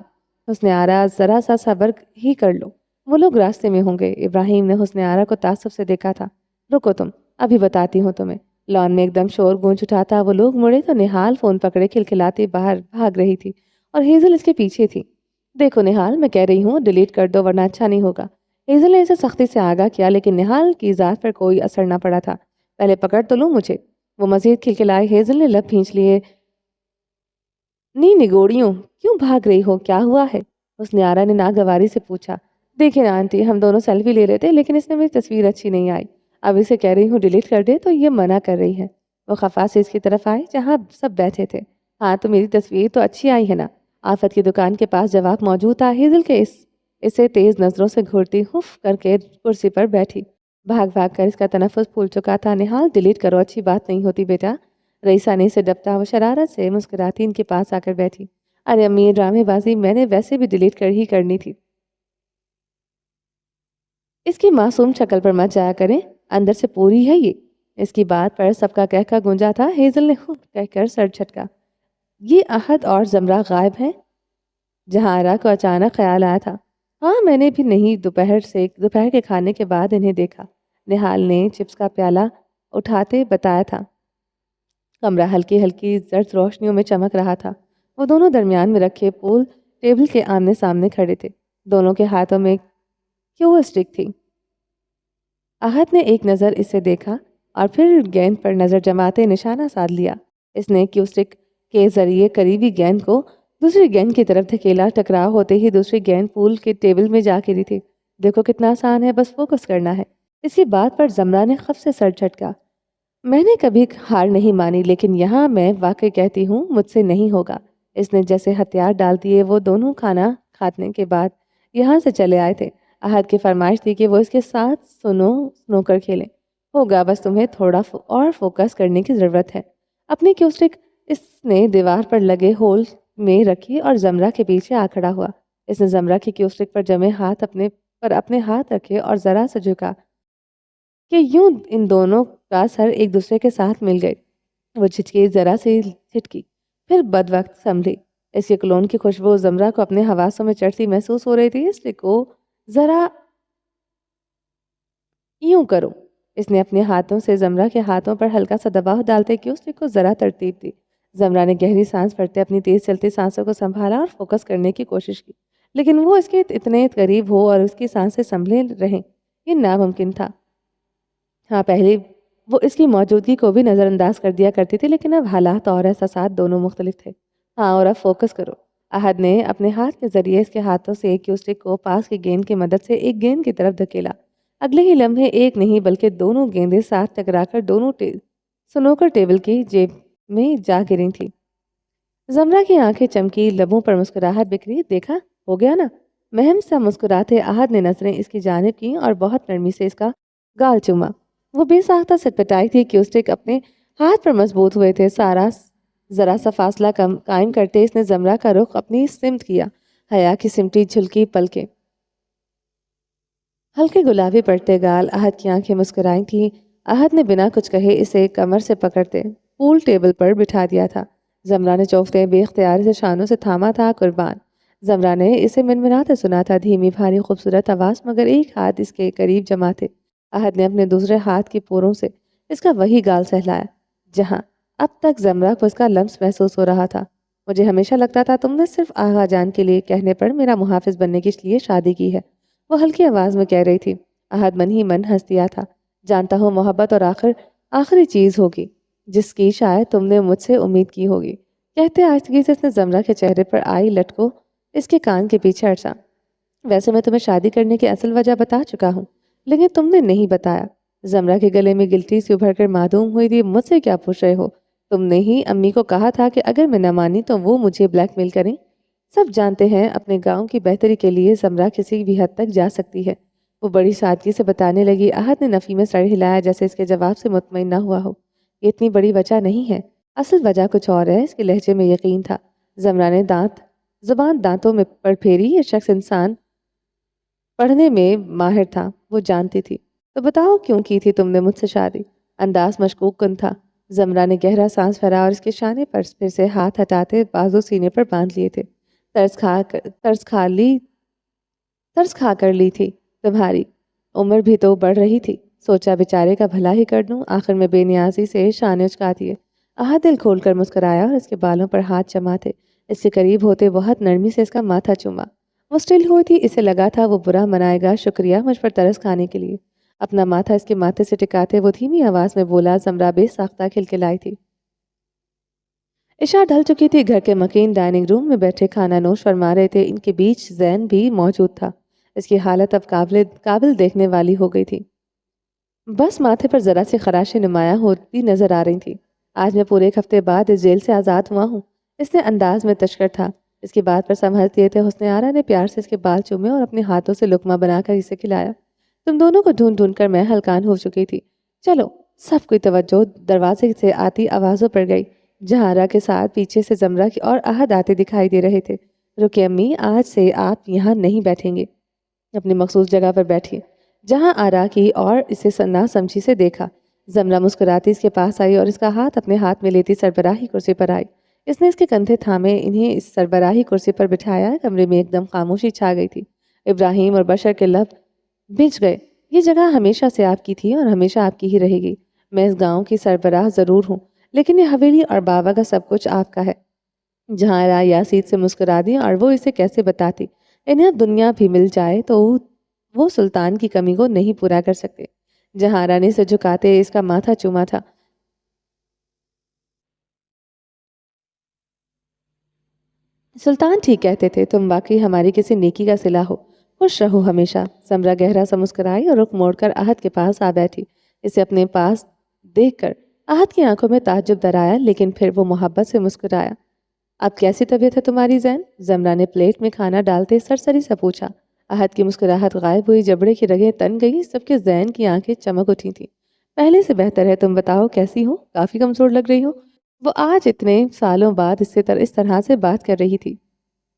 حسن آرا ذرا سا صبر ہی کر لو، وہ لوگ راستے میں ہوں گے۔ ابراہیم نے حسن آرا کو تعصب سے دیکھا تھا۔ رکو تم، ابھی بتاتی ہوں تمہیں۔ لان میں ایک دم شور گونج اٹھا تھا۔ وہ لوگ مڑے تو نہال فون پکڑے کھلکھلاتی باہر بھاگ رہی تھی اور ہیزل اس کے پیچھے تھی۔ دیکھو نہال، میں کہہ رہی ہوں ڈیلیٹ کر دو ورنہ اچھا نہیں ہوگا۔ ہیزل نے اسے سختی سے آگاہ کیا لیکن نہال کی ذات پر کوئی اثر نہ پڑا تھا۔ پہلے پکڑ تو لوں مجھے، وہ مزید کھلکھلائے۔ ہیزل نے لب کھینچ لیے۔ نی نگوڑیوں، کیوں بھاگ رہی ہو؟ کیا ہوا ہے؟ اس نے آرا نے ناگواری سے پوچھا۔ دیکھیں نا آنٹی، ہم دونوں سیلفی لے رہے تھے لیکن اس نے میری تصویر اچھی نہیں آئی۔ اب اسے کہہ رہی ہوں ڈیلیٹ کر دے تو یہ منع کر رہی ہے۔ وہ خفا سے اس کی طرف آئے جہاں سب بیٹھے تھے۔ ہاں تو میری تصویر تو اچھی آئی ہے نا؟ آفت کی دکان کے پاس جواب موجود تھا۔ ہیزل کے اسے تیز نظروں سے گھورتی ہف کر کے کرسی پر بیٹھی۔ بھاگ بھاگ کر اس کا تنفس پھول چکا تھا۔ نہال، ڈیلیٹ کرو، اچھی بات نہیں ہوتی بیٹا۔ رئیسہ نے اسے ڈپٹا۔ وہ شرارت سے مسکراتی ان کے پاس آ کر بیٹھی۔ ارے امی، یہ ڈرامے بازی میں نے ویسے بھی ڈیلیٹ کر ہی کرنی تھی۔ اس کی معصوم شکل پر مت جایا کریں، اندر سے پوری ہے یہ۔ اس کی بات پر سب کا کہکا گونجا تھا۔ ہیزل نے خود کہہ کر سر جھٹکا۔ یہ احد اور زمرہ غائب ہیں؟ جہاں آرا کو اچانک خیال آیا تھا۔ ہاں میں نے بھی نہیں، دوپہر کے کھانے کے بعد انہیں دیکھا، نہال نے چپس کا پیالہ اٹھاتے بتایا تھا۔ کمرہ ہلکی ہلکی زرد روشنیوں میں چمک رہا تھا۔ وہ دونوں درمیان میں رکھے پول ٹیبل کے آمنے سامنے کھڑے تھے۔ دونوں کے ہاتھوں میں کیو اسٹک تھی۔ احد نے ایک نظر اسے دیکھا اور پھر گیند پر نظر جماتے نشانہ سادھ لیا۔ اس نے کیو اسٹک کے ذریعے قریبی گیند کو دوسری گیند کی طرف دھکیلا۔ ٹکراؤ ہوتے ہی دوسری گیند پول کے ٹیبل میں جا گری تھی۔ دیکھو کتنا آسان ہے، بس فوکس کرنا ہے۔ اس کی بات پر زمرہ نے خف سے سر جھٹکا۔ میں نے کبھی ہار نہیں مانی لیکن یہاں میں واقعی کہتی ہوں مجھ سے نہیں ہوگا۔ اس نے جیسے ہتھیار ڈال دیے۔ وہ دونوں کھانا کھانے کے بعد یہاں سے چلے آئے تھے۔ احد کی فرمائش تھی کہ وہ اس کے ساتھ سنوکر کھیلیں۔ ہوگا، بس تمہیں تھوڑا اور فوکس کرنے کی ضرورت ہے۔ اپنی کیو اسٹک اس نے دیوار پر لگے ہول میں رکھی اور زمرہ کے پیچھے آ کھڑا ہوا۔ اس نے زمرہ کی کیو اسٹک پر جمے ہاتھ اپنے ہاتھ رکھے اور ذرا سا جھکا کہ یوں ان دونوں کا سر ایک دوسرے کے ساتھ مل گئے۔ وہ جھچکی، ذرا سی جھٹکی، پھر بد وقت سنبھلی۔ اس کے کلون کی خوشبو زمرہ کو اپنے حواسوں میں چڑھتی محسوس ہو رہی تھی۔ اس کو ذرا یوں کرو۔ اس نے اپنے ہاتھوں سے زمرہ کے ہاتھوں پر ہلکا سا دباؤ ڈالتے کہ اس کو ذرا ترتیب دی۔ زمرہ نے گہری سانس بھرتے اپنی تیز چلتی سانسوں کو سنبھالا اور فوکس کرنے کی کوشش کی، لیکن وہ اس کے اتنے قریب ہو اور اس کی سانسیں سنبھلے رہیں یہ ناممکن تھا۔ ہاں پہلے وہ اس کی موجودگی کو بھی نظر انداز کر دیا کرتی تھی لیکن اب حالات اور احساسات دونوں مختلف تھے۔ ہاں اور اب فوکس کرو۔ احد نے اپنے ہاتھ کے ذریعے اس کے ہاتھوں سے ایک کیو اسٹک کو پاس کی گیند کی مدد سے ایک گیند کی طرف دھکیلا۔ اگلے ہی لمحے ایک نہیں بلکہ دونوں گیندیں ساتھ ٹکرا کر دونوں سنوکر ٹیبل کی جیب میں جا گریں تھی۔ زمرہ کی آنکھیں چمکی، لبوں پر مسکراہٹ بکھری۔ دیکھا، ہو گیا نا؟ مہم سا مسکراتے احد نے نظریں اس کی جانب کی اور بہت نرمی سے اس کا گال چوما۔ وہ بے ساختہ سٹپٹائی تھی۔ کیو اسٹک اپنے ہاتھ پر مضبوط ہوئے تھے۔ ذرا سا فاصلہ قائم کرتے اس نے زمرہ کا رخ اپنی سمت کیا۔ حیا کی سمٹی جھلکی پلکیں، ہلکے گلابی پڑتے گال، احد کی آنکھیں مسکرائی تھیں۔ احد نے بنا کچھ کہے اسے کمر سے پکڑتے پول ٹیبل پر بٹھا دیا تھا۔ زمرہ نے چوکتے بے اختیار سے شانوں سے تھاما تھا۔ قربان، زمرہ نے اسے منمناتے سنا تھا، دھیمی بھاری خوبصورت آواز، مگر ایک ہاتھ اس کے قریب جمع تھے۔ احد نے اپنے دوسرے ہاتھ کی پوروں سے اس کا وہی گال سہلایا جہاں اب تک زمرہ کو اس کا لمس محسوس ہو رہا تھا۔ مجھے ہمیشہ لگتا تھا تم نے صرف آغا جان کے لیے کہنے پر میرا محافظ بننے کے لیے شادی کی ہے، وہ ہلکی آواز میں کہہ رہی تھی۔ احد من ہی من ہنس دیا تھا۔ جانتا ہوں محبت اور آخری چیز ہوگی جس کی شاید تم نے مجھ سے امید کی ہوگی، کہتے آہستگی سے اس نے زمرہ کے چہرے پر آئی لٹ کو اس کے کان کے پیچھے اڑسا۔ ویسے میں تمہیں شادی کرنے کی اصل وجہ بتا چکا ہوں لیکن تم نے نہیں بتایا۔ زمرہ کے گلے میں گلٹی سی ابھر کر معدوم ہوئی تھی۔ مجھ سے کیا پوچھ رہے ہو؟ تم نے ہی امی کو کہا تھا کہ اگر میں نہ مانی تو وہ مجھے بلیک میل کریں۔ سب جانتے ہیں اپنے گاؤں کی بہتری کے لیے زمرہ کسی بھی حد تک جا سکتی ہے، وہ بڑی سادگی سے بتانے لگی۔ احد نے نفی میں سر ہلایا جیسے اس کے جواب سے مطمئن نہ ہوا ہو۔ یہ اتنی بڑی وجہ نہیں ہے، اصل وجہ کچھ اور ہے۔ اس کے لہجے میں یقین تھا۔ زمرہ نے زبان دانتوں میں پر پھیری۔ یہ شخص انسان پڑھنے میں ماہر تھا، وہ جانتی تھی۔ تو بتاؤ کیوں کی تھی تم نے مجھ سے شادی؟ انداز مشکوک کن تھا۔ زمرہ نے گہرا سانس بھرا اور اس کے شانے پر پھر سے ہاتھ ہٹاتے بازو سینے پر باندھ لیے تھے۔ ترس کھا کر لی تھی، تمہاری عمر بھی تو بڑھ رہی تھی، سوچا بیچارے کا بھلا ہی کر دوں، آخر میں بے نیازی سے شانے اچکا دیے۔ احد دل کھول کر مسکرایا اور اس کے بالوں پر ہاتھ جما تھے۔ اس کے قریب ہوتے بہت نرمی سے اس کا ماتھا چوما۔ وہ اسٹل ہوئی تھی، اسے لگا تھا وہ برا منائے گا۔ شکریہ مجھ پر ترس کھانے کے لیے۔ اپنا ماتھا اس کے ماتھے سے ٹکاتے وہ دھیمی آواز میں بولا۔ زمرہ بے ساختہ کھلکھلائی تھی۔ عشاء ڈھل چکی تھی۔ گھر کے مکین ڈائننگ روم میں بیٹھے کھانا نوش فرما رہے تھے۔ ان کے بیچ زین بھی موجود تھا۔ اس کی حالت اب قابل دیکھنے والی ہو گئی تھی۔ بس ماتھے پر ذرا سی خراشیں نمایاں ہوتی نظر آ رہی تھی۔ آج میں پورے ایک ہفتے بعد اس جیل سے آزاد ہوا ہوں۔ اس نے انداز میں تشکر تھا۔ اس کی بات پر سمجھ دیے تھے۔ حسن آرا نے پیار سے اس کے بال چومے اور اپنے ہاتھوں سے لقمہ بنا کر اسے کھلایا۔ تم دونوں کو ڈھونڈ ڈھونڈ کر میں ہلکان ہو چکی تھی۔ چلو۔ سب کی توجہ دروازے سے آتی آوازوں پر گئی۔ جہارا کے ساتھ پیچھے سے زمرہ کی اور احد آتے دکھائی دے رہے تھے۔ رکے امی، آج سے آپ یہاں نہیں بیٹھیں گے۔ اپنی مخصوص جگہ پر بیٹھیے۔ جہاں آرا کی اور اسے نا سمجھی سے دیکھا۔ زمرہ مسکراتی اس کے پاس آئی اور اس کا ہاتھ اپنے ہاتھ میں لیتی سربراہی کرسی پر آئی۔ اس نے اس کے کندھے تھامے انہیں اس سربراہی کرسی پر بٹھایا۔ کمرے میں ایک دم خاموشی چھا گئی تھی۔ ابراہیم اور بشر کے لب بھج گئے۔ یہ جگہ ہمیشہ سے آپ کی تھی اور ہمیشہ آپ کی ہی رہے گی۔ میں اس گاؤں کی سربراہ ضرور ہوں، لیکن یہ حویلی اور بابا کا سب کچھ آپ کا ہے۔ جہاں آرا یاسید سے مسکرا دی اور وہ اسے کیسے بتاتی۔ انہیں اب دنیا بھی مل جائے تو وہ سلطان کی کمی کو نہیں پورا کر سکتے۔ جہاں آرا نے اسے جھکاتے اس کا ماتھا چوما تھا۔ سلطان ٹھیک کہتے تھے، تم واقعی ہماری کسی نیکی کا صلہ ہو۔ خوش رہو ہمیشہ۔ سمرا گہرا سا مسکرائی اور رخ موڑ کر احد کے پاس آ بیٹھی۔ اسے اپنے پاس دیکھ کر احد کی آنکھوں میں تعجب در آیا، لیکن پھر وہ محبت سے مسکرایا۔ اب کیسی طبیعت ہے تمہاری زین؟ زمرا نے پلیٹ میں کھانا ڈالتے سرسری سے پوچھا۔ احد کی مسکراہٹ غائب ہوئی، جبڑے کی رگیں تن گئی، سب کے زین کی آنکھیں چمک اٹھی تھیں۔ پہلے سے بہتر ہے، تم بتاؤ کیسی ہو؟ کافی کمزور لگ رہی ہو۔ وہ آج اتنے سالوں بعد اس طرح سے بات کر رہی تھی۔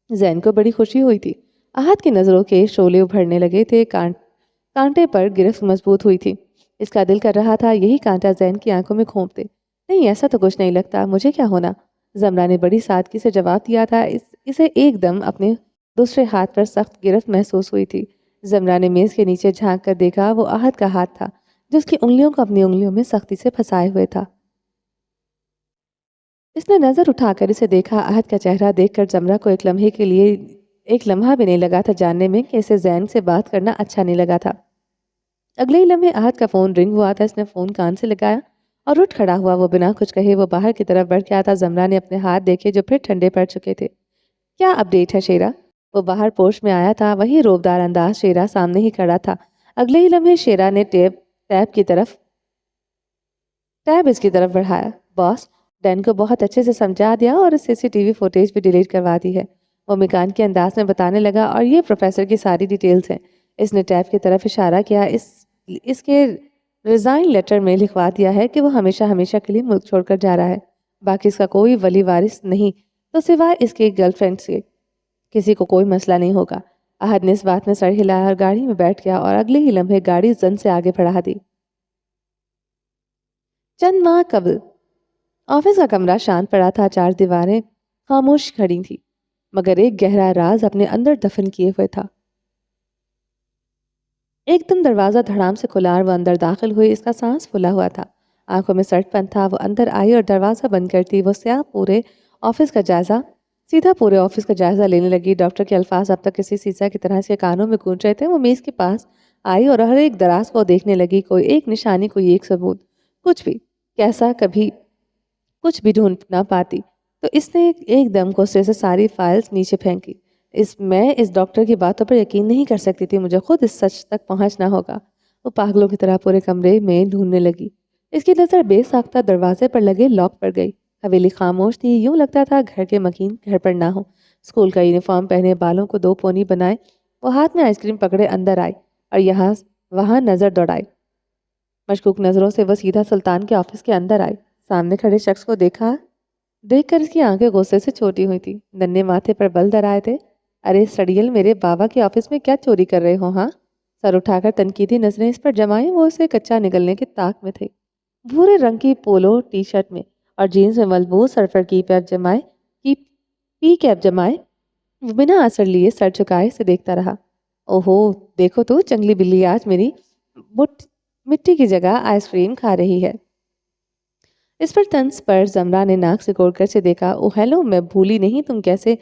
زین کو بڑی خوشی ہوئی تھی۔ احد کی نظروں کے شعلے ابھرنے لگے تھے، کانٹے پر گرفت مضبوط ہوئی تھی۔ اس کا دل کر رہا تھا یہی کانٹا زین کی آنکھوں میں گھونپ دے۔ نہیں، ایسا تو کچھ نہیں لگتا، مجھے کیا ہونا؟ زمرا نے بڑی سادگی سے جواب دیا تھا۔ اسے ایک دم اپنے دوسرے ہاتھ پر سخت گرفت محسوس ہوئی تھی۔ زمرا نے میز کے نیچے جھانک کر دیکھا، وہ احد کا ہاتھ تھا جو اس کی انگلیوں کو اپنی انگلیوں میں سختی سے پھنسائے ہوئے تھا۔ اس نے نظر اٹھا کر اسے دیکھا۔ احد کا چہرہ دیکھ کر زمرا کو ایک لمحہ بھی نہیں لگا تھا جاننے میں کہ اسے زین سے بات کرنا اچھا نہیں لگا تھا۔ اگلے ہی لمحے احد کا فون رنگ ہوا تھا۔ اس نے فون کان سے لگایا اور اٹھ کھڑا ہوا۔ وہ بنا کچھ کہے وہ باہر کی طرف بڑھ گیا تھا۔ زمرا نے اپنے ہاتھ دیکھے جو پھر ٹھنڈے پڑ چکے تھے۔ کیا اپ ڈیٹ ہے شیرا؟ وہ باہر پوش میں آیا تھا، وہی روبدار انداز، شیرا سامنے ہی کھڑا تھا۔ اگلے ہی لمحے شیرا نے ٹیب اس کی طرف بڑھایا۔ باس، ڈین کو بہت اچھے سے سمجھا دیا اور سی سی ٹی وی فوٹیج بھی ڈیلیٹ کروا دی ہے۔ وہ مکان کے انداز میں بتانے لگا، اور یہ پروفیسر کی ساری ڈیٹیلز ہیں۔ اس نے ٹیب کی طرف اشارہ کیا۔ اس کے ریزائن لیٹر میں لکھوا دیا ہے کہ وہ ہمیشہ ہمیشہ کے لیے ملک چھوڑ کر جا رہا ہے۔ باقی اس کا کوئی ولی وارث نہیں تو سوائے اس کے گرل فرینڈ سے کسی کو کوئی مسئلہ نہیں ہوگا۔ احد نے اس بات میں سر ہلایا اور گاڑی میں بیٹھ گیا اور اگلے ہی لمحے گاڑی زن سے آگے بڑھا دی۔ چند ماہ قبل آفس کا کمرہ شانت پڑا تھا۔ چار دیواریں خاموش کھڑی تھی، مگر ایک گہرا راز اپنے اندر دفن کیے ہوئے تھا۔ ایک دم دروازہ دھڑام سے کھلا اور وہ اندر داخل ہوئی۔ اس کا سانس پھولا ہوا تھا، آنکھوں میں سرد پن تھا۔ وہ اندر آئی اور دروازہ بند کرتی وہ سیدھا پورے آفس کا جائزہ لینے لگی۔ ڈاکٹر کے الفاظ اب تک کسی سیسا کی طرح سے کانوں میں گونج رہے تھے۔ وہ میز کے پاس آئی اور ہر ایک دراز کو دیکھنے لگی، کوئی ایک نشانی، کوئی ایک ثبوت، کچھ بھی، کیسا کبھی کچھ بھی ڈھونڈ نہ پاتی تو اس نے ایک دم غصے سے ساری فائلز نیچے پھینکی۔ میں اس ڈاکٹر کی باتوں پر یقین نہیں کر سکتی تھی، مجھے خود اس سچ تک پہنچنا ہوگا۔ وہ پاگلوں کی طرح پورے کمرے میں ڈھونڈنے لگی۔ اس کی نظر بے ساختہ دروازے پر لگے لاک پر گئی۔ حویلی خاموش تھی، یوں لگتا تھا گھر کے مکین گھر پر نہ ہو۔ اسکول کا یونیفارم پہنے، بالوں کو 2 پونی بنائے، وہ ہاتھ میں آئس کریم پکڑے اندر آئی اور یہاں وہاں نظر دوڑائی۔ مشکوک نظروں سے وہ سیدھا سلطان کے آفس کے اندر آئی۔ سامنے کھڑے شخص کو دیکھ کر اس کی آنکھیں غصے سے چھوٹی ہوئی تھی، ننھے ماتھے پر بل در آئے تھے۔ ارے سڑیل، میرے بابا کے آفس میں کیا چوری کر رہے ہو ہاں؟ سر اٹھا کر تنقیدی نظریں اس پر جمائیں۔ وہ اسے کچا نگلنے کے طاق میں تھے، بھورے رنگ کی پولو ٹی شرٹ میں اور جینز میں ملبوس سر پر پی کیپ جمائے وہ بنا اثر لیے سر جھکائے سے دیکھتا رہا۔ اوہو، دیکھو تو جنگلی بلی آج میری مٹی کی جگہ آئس کریم کھا رہی ہے۔ اس پر طنز پر زمرا نے ناک سکوڑ کر سے دیکھا۔ او ہیلو، میں بھولی نہیں، کیسے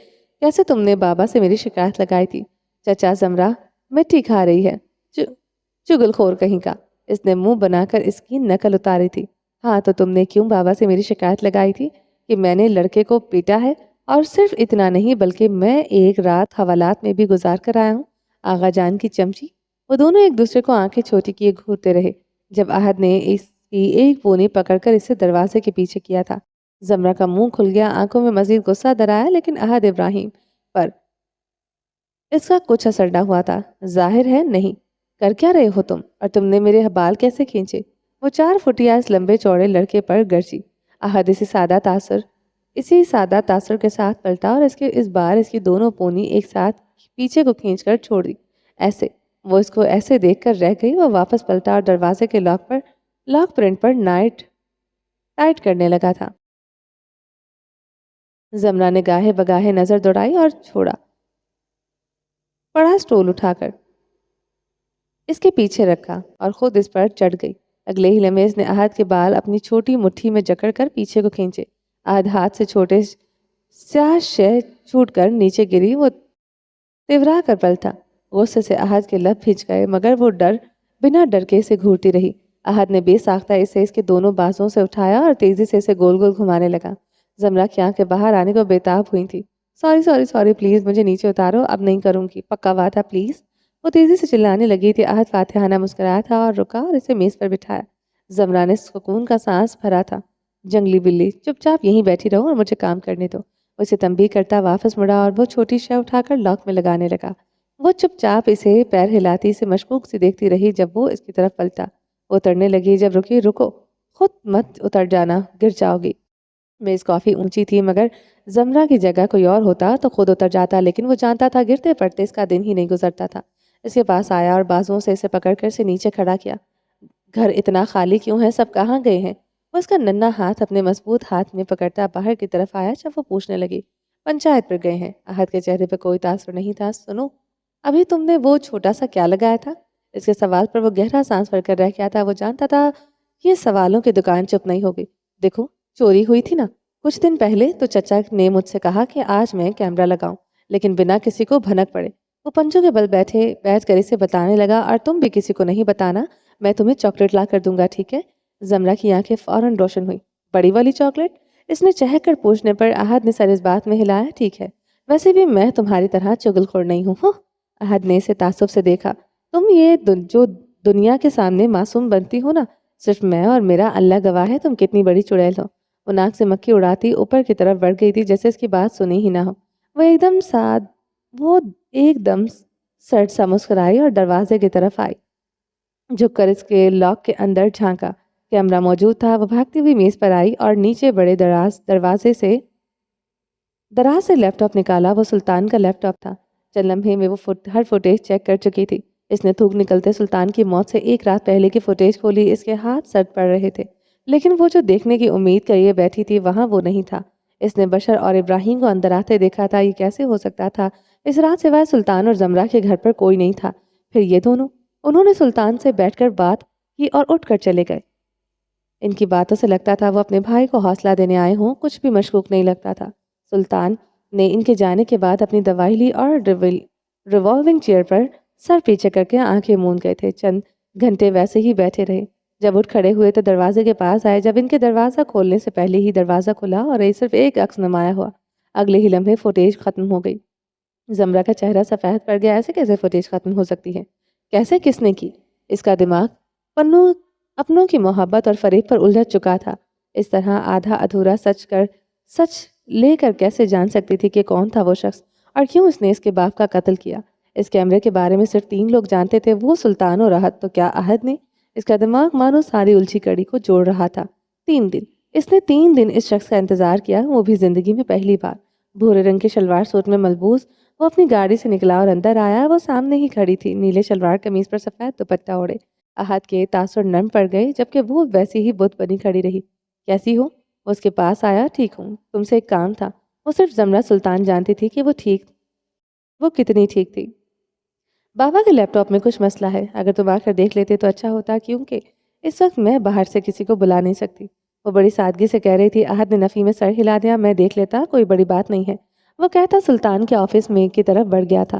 تم نے بابا سے میری شکایت لگائی تھی۔ چچا زمرہ مٹی کھا رہی ہے، چگل خور کہیں کا۔ اس نے منہ بنا کر اس کی نقل اتاری تھی۔ ہاں تو تم نے کیوں بابا سے میری شکایت لگائی تھی کہ میں نے لڑکے کو پیٹا ہے؟ اور صرف اتنا نہیں بلکہ میں ایک رات حوالات میں بھی گزار کر آیا ہوں۔ آغا جان کی چمچی۔ وہ دونوں ایک دوسرے کو آنکھیں چھوٹی کیے گھورتے رہے جب احد نے اس کی ایک پونی پکڑ کر اسے دروازے کے پیچھے کیا تھا۔ زمرہ کا منہ کھل گیا، آنکھوں میں مزید غصہ در آیا، لیکن احد ابراہیم پر اس کا کچھ اثر نہ ہوا تھا۔ ظاہر ہے نہیں۔ کر کیا رہے ہو تم؟ اور تم نے میرے بال کیسے کھینچے؟ وہ 4 فٹیا اس لمبے چوڑے لڑکے پر گرجی۔ احد اسی سادہ تاثر کے ساتھ پلٹا اور اس بار اس کی دونوں پونی ایک ساتھ پیچھے کو کھینچ کر چھوڑ دی۔ ایسے وہ اس کو ایسے دیکھ کر رہ گئی۔ وہ واپس پلٹا اور دروازے کے لاک پرنٹ پر ٹائٹ کرنے لگا تھا۔ زمرہ نے گاہے بگاہے نظر دوڑائی اور پڑا سٹول اٹھا کر اس کے پیچھے رکھا اور خود اس پر چڑھ گئی۔ اگلے ہی لمحے اس نے احد کے بال اپنی چھوٹی مٹھی میں جکڑ کر پیچھے کو کھینچے۔ احد ہاتھ سے چھوٹے سیاہ شے چھوٹ کر نیچے گری۔ وہ تیورا کر پلٹا۔ غصے سے احد کے لب بھیج گئے، مگر وہ بنا ڈر کے اسے گھورتی رہی۔ احد نے بے ساختہ اسے اس کے دونوں بازوں سے اٹھایا اور تیزی سے اسے گول گول گھمانے لگا۔ زمرہ کی آنکھیں باہر آنے کو بےتاب ہوئی تھی۔ سوری پلیز مجھے نیچے اتارو، اب نہیں کروں گی، پکا وعدہ پلیز۔ وہ تیزی سے چلانے لگی تھی۔ احد فاتحانہ مسکرایا تھا اور رکا اور اسے میز پر بٹھایا۔ زمرہ نے سکون کا سانس بھرا تھا۔ جنگلی بلی، چپ چاپ یہیں بیٹھی رہو اور مجھے کام کرنے دو۔ اسے تنبیہ کرتا واپس مڑا اور وہ چھوٹی شے اٹھا کر لاک میں لگانے لگا۔ وہ چپ چاپ اسے پیر ہلاتی اسے مشکوک سی دیکھتی رہی جب وہ اس کی طرف پلٹا۔ وہ اترنے لگی جب رکی۔ رکو، خود مت اتر جانا، گر جاؤ گی۔ میز کافی اونچی تھی، مگر زمرہ کی جگہ کوئی اور ہوتا تو خود اتر جاتا، لیکن وہ جانتا تھا گرتے پڑتے اس کا دن ہی نہیں گزرتا تھا۔ اس کے پاس آیا اور بازوؤں سے اسے پکڑ کر اسے نیچے کھڑا کیا۔ گھر اتنا خالی کیوں ہے؟ سب کہاں گئے ہیں؟ وہ اس کا ننھا ہاتھ اپنے مضبوط ہاتھ میں پکڑتا باہر کی طرف آیا جب وہ پوچھنے لگی۔ پنچایت پر گئے ہیں۔ احد کے چہرے پہ کوئی تاثر نہیں تھا۔ سنو، ابھی تم نے وہ چھوٹا سا کیا لگایا تھا؟ اس کے سوال پر وہ گہرا سانس بھر کر رہ گیا تھا۔ وہ جانتا تھا یہ سوالوں کی دکان چپ نہیں ہوگی۔ دیکھو، چوری ہوئی تھی نا کچھ دن پہلے، تو چچا نے مجھ سے کہا کہ آج میں کیمرہ لگاؤں، لیکن بنا کسی کو بھنک پڑے۔ وہ پنجوں کے بل بیٹھ کر اسے بتانے لگا، اور تم بھی کسی کو نہیں بتانا، میں تمہیں چاکلیٹ لا کر دوں گا، ٹھیک ہے؟ زمرہ کی آنکھیں فوراً روشن ہوئی۔ بڑی والی چاکلیٹ؟ اس نے چہک کر پوچھنے پر احد نے سر اس بات میں ہلایا۔ ٹھیک ہے، ویسے بھی میں تمہاری طرح چگل خور نہیں ہوں۔ احد نے اسے تعصب سے دیکھا۔ تم یہ جو دنیا کے سامنے معصوم بنتی ہو نا، صرف میں اور میرا اللہ گواہ ہے تم کتنی بڑی چڑیل ہو۔ وہ ناک سے مکھی اڑاتی اوپر کی طرف بڑھ گئی تھی جیسے اس کی بات سنی ہی نہ ہو۔ وہ ایک دم سرد سا مسکرائی اور دروازے کی طرف آئی۔ جھک کر اس کے لاک کے اندر جھانکا۔ کیمرہ موجود تھا۔ وہ بھاگتی ہوئی میز پر آئی اور نیچے بڑے دراز سے لیپ ٹاپ نکالا۔ وہ سلطان کا لیپ ٹاپ تھا۔ چند لمحے میں وہ ہر فوٹیج چیک کر چکی تھی۔ اس نے تھوک نکلتے سلطان کی موت سے ایک رات پہلے کی فوٹیج کھولی۔ اس کے ہاتھ سرد پڑ رہے تھے، لیکن وہ جو دیکھنے کی امید کریے بیٹھی تھی وہاں وہ نہیں تھا۔ اس نے بشر اور ابراہیم کو اندر آتے دیکھا تھا۔ یہ کیسے ہو سکتا تھا؟ اس رات سوائے سلطان اور زمرہ کے گھر پر کوئی نہیں تھا۔ پھر یہ دونوں، انہوں نے سلطان سے بیٹھ کر بات کی اور اٹھ کر چلے گئے۔ ان کی باتوں سے لگتا تھا وہ اپنے بھائی کو حوصلہ دینے آئے ہوں۔ کچھ بھی مشکوک نہیں لگتا تھا۔ سلطان نے ان کے جانے کے بعد اپنی دوائی لی اور ریوالونگ چیئر پر سر پیچھے کر کے آنکھیں موند گئے تھے۔ چند گھنٹے ویسے ہی بیٹھے رہے۔ جب اٹھ کھڑے ہوئے تو دروازے کے پاس آئے۔ جب ان کے دروازہ کھولنے سے پہلے ہی دروازہ کھلا اور صرف ایک عکس نمایاں ہوا۔ اگلے ہی لمحے فوٹیج ختم ہو گئی۔ زمرہ کا چہرہ سفید پڑ گیا۔ ایسے کیسے فوٹیج ختم ہو سکتی ہے؟ کیسے؟ کس نے کی؟ اس کا دماغ اپنوں کی محبت اور فریب پر الجھ چکا تھا۔ اس طرح آدھا ادھورا سچ لے کر کیسے جان سکتی تھی کہ کون تھا وہ شخص اور کیوں اس نے اس کے باپ کا قتل کیا؟ اس کیمرے کے بارے میں صرف 3 لوگ جانتے تھے، وہ سلطان اور احد۔ تو کیا احد نے؟ اس کا دماغ مانو ساری الجھی کڑی کو جوڑ رہا تھا۔ 3 دن اس نے 3 دن اس شخص کا انتظار کیا، وہ بھی زندگی میں پہلی بار۔ بھورے رنگ کے شلوار سوٹ میں ملبوس وہ اپنی گاڑی سے نکلا اور اندر آیا۔ وہ سامنے ہی کھڑی تھی، نیلے شلوار قمیض پر سفید دوپٹہ اوڑھے۔ احد کے تاثر نرم پڑ گئے جبکہ وہ ویسی ہی بت بنی کھڑی رہی۔ کیسی ہو؟ وہ اس کے پاس آیا۔ ٹھیک ہوں، تم سے ایک کام تھا۔ وہ صرف زمرہ سلطان جانتی تھی کہ وہ کتنی ٹھیک تھی۔ بابا کے لیپ ٹاپ میں کچھ مسئلہ ہے، اگر تم آ کر دیکھ لیتے تو اچھا ہوتا، کیونکہ اس وقت میں باہر سے کسی کو بلا نہیں سکتی۔ وہ بڑی سادگی سے کہہ رہی تھی۔ احد نے نفی میں سر ہلا دیا۔ میں دیکھ لیتا، کوئی بڑی بات نہیں ہے۔ وہ کہتا سلطان کے آفس میں کی طرف بڑھ گیا تھا۔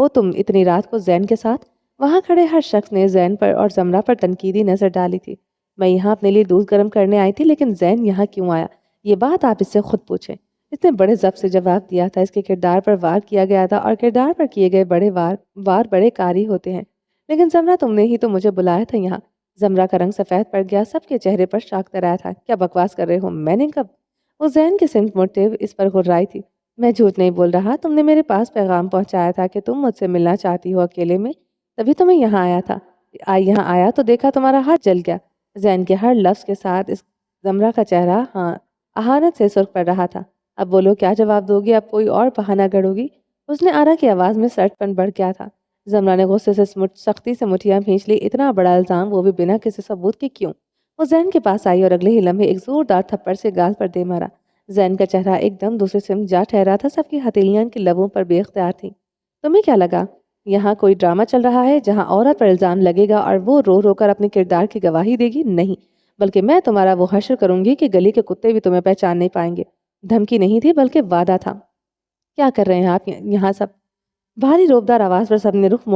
ہو تم اتنی رات کو زین کے ساتھ؟ وہاں کھڑے ہر شخص نے زین پر اور زمرہ پر تنقیدی نظر ڈالی تھی۔ میں یہاں اپنے لیے دودھ گرم کرنے آئی تھی، لیکن زین یہاں کیوں آیا؟ یہ بات آپ اس سے خود پوچھیں۔ اس نے بڑے ضبط سے جواب دیا تھا۔ اس کے کردار پر وار کیا گیا تھا، اور کردار پر کیے گئے وار بڑے کاری ہوتے ہیں۔ لیکن زمرہ، تم نے ہی تو مجھے بلایا تھا یہاں۔ زمرہ کا رنگ سفید پڑ گیا، سب کے چہرے پر شاک ترایا تھا۔ کیا بکواس کر رہے ہو؟ میں نے کب؟ وہ زین کے سمت مڑتے ہوئے اس پر غرائی تھی۔ میں جھوٹ نہیں بول رہا، تم نے میرے پاس پیغام پہنچایا تھا کہ تم مجھ سے ملنا چاہتی ہو اکیلے میں، تبھی تو میں یہاں آیا تھا۔ یہاں آیا تو دیکھا تمہارا ہاتھ جل گیا۔ زین کے ہر لفظ کے ساتھ اس زمرہ کا چہرہ اہانت سے سرخ پڑ رہا تھا۔ اب بولو، کیا جواب دو گی؟ اب کوئی اور بہانہ گڑھو گی؟ اس نے آرا کی آواز میں سرد پن بڑھ گیا تھا۔ زمرہ نے غصے سے سختی سے مٹھیاں بھینچ لی۔ اتنا بڑا الزام، وہ بھی بنا کسی ثبوت کے، کیوں؟ وہ زین کے پاس آئی اور اگلے ہی لمحے ایک زوردار تھپڑ سے گال پر دے مارا۔ زین کا چہرہ ایک دم دوسرے سمت جا ٹھہرا تھا، سب کی ہتھیلیاں ان کے لبوں پر بے اختیار تھیں۔ تمہیں کیا لگا یہاں کوئی ڈرامہ چل رہا ہے جہاں عورت پر الزام لگے گا اور وہ رو رو کر اپنے کردار کی گواہی دے گی؟ نہیں، بلکہ میں تمہارا وہ حشر کروں گی کہ گلی کے کتے بھی تمہیں پہچان نہیں پائیں گے۔ دھمکی نہیں تھی بلکہ وعدہ تھا۔ کیا کر رہے ہیں آپ یہاں سب؟ بھاری روبدار آواز پر سب نے رخ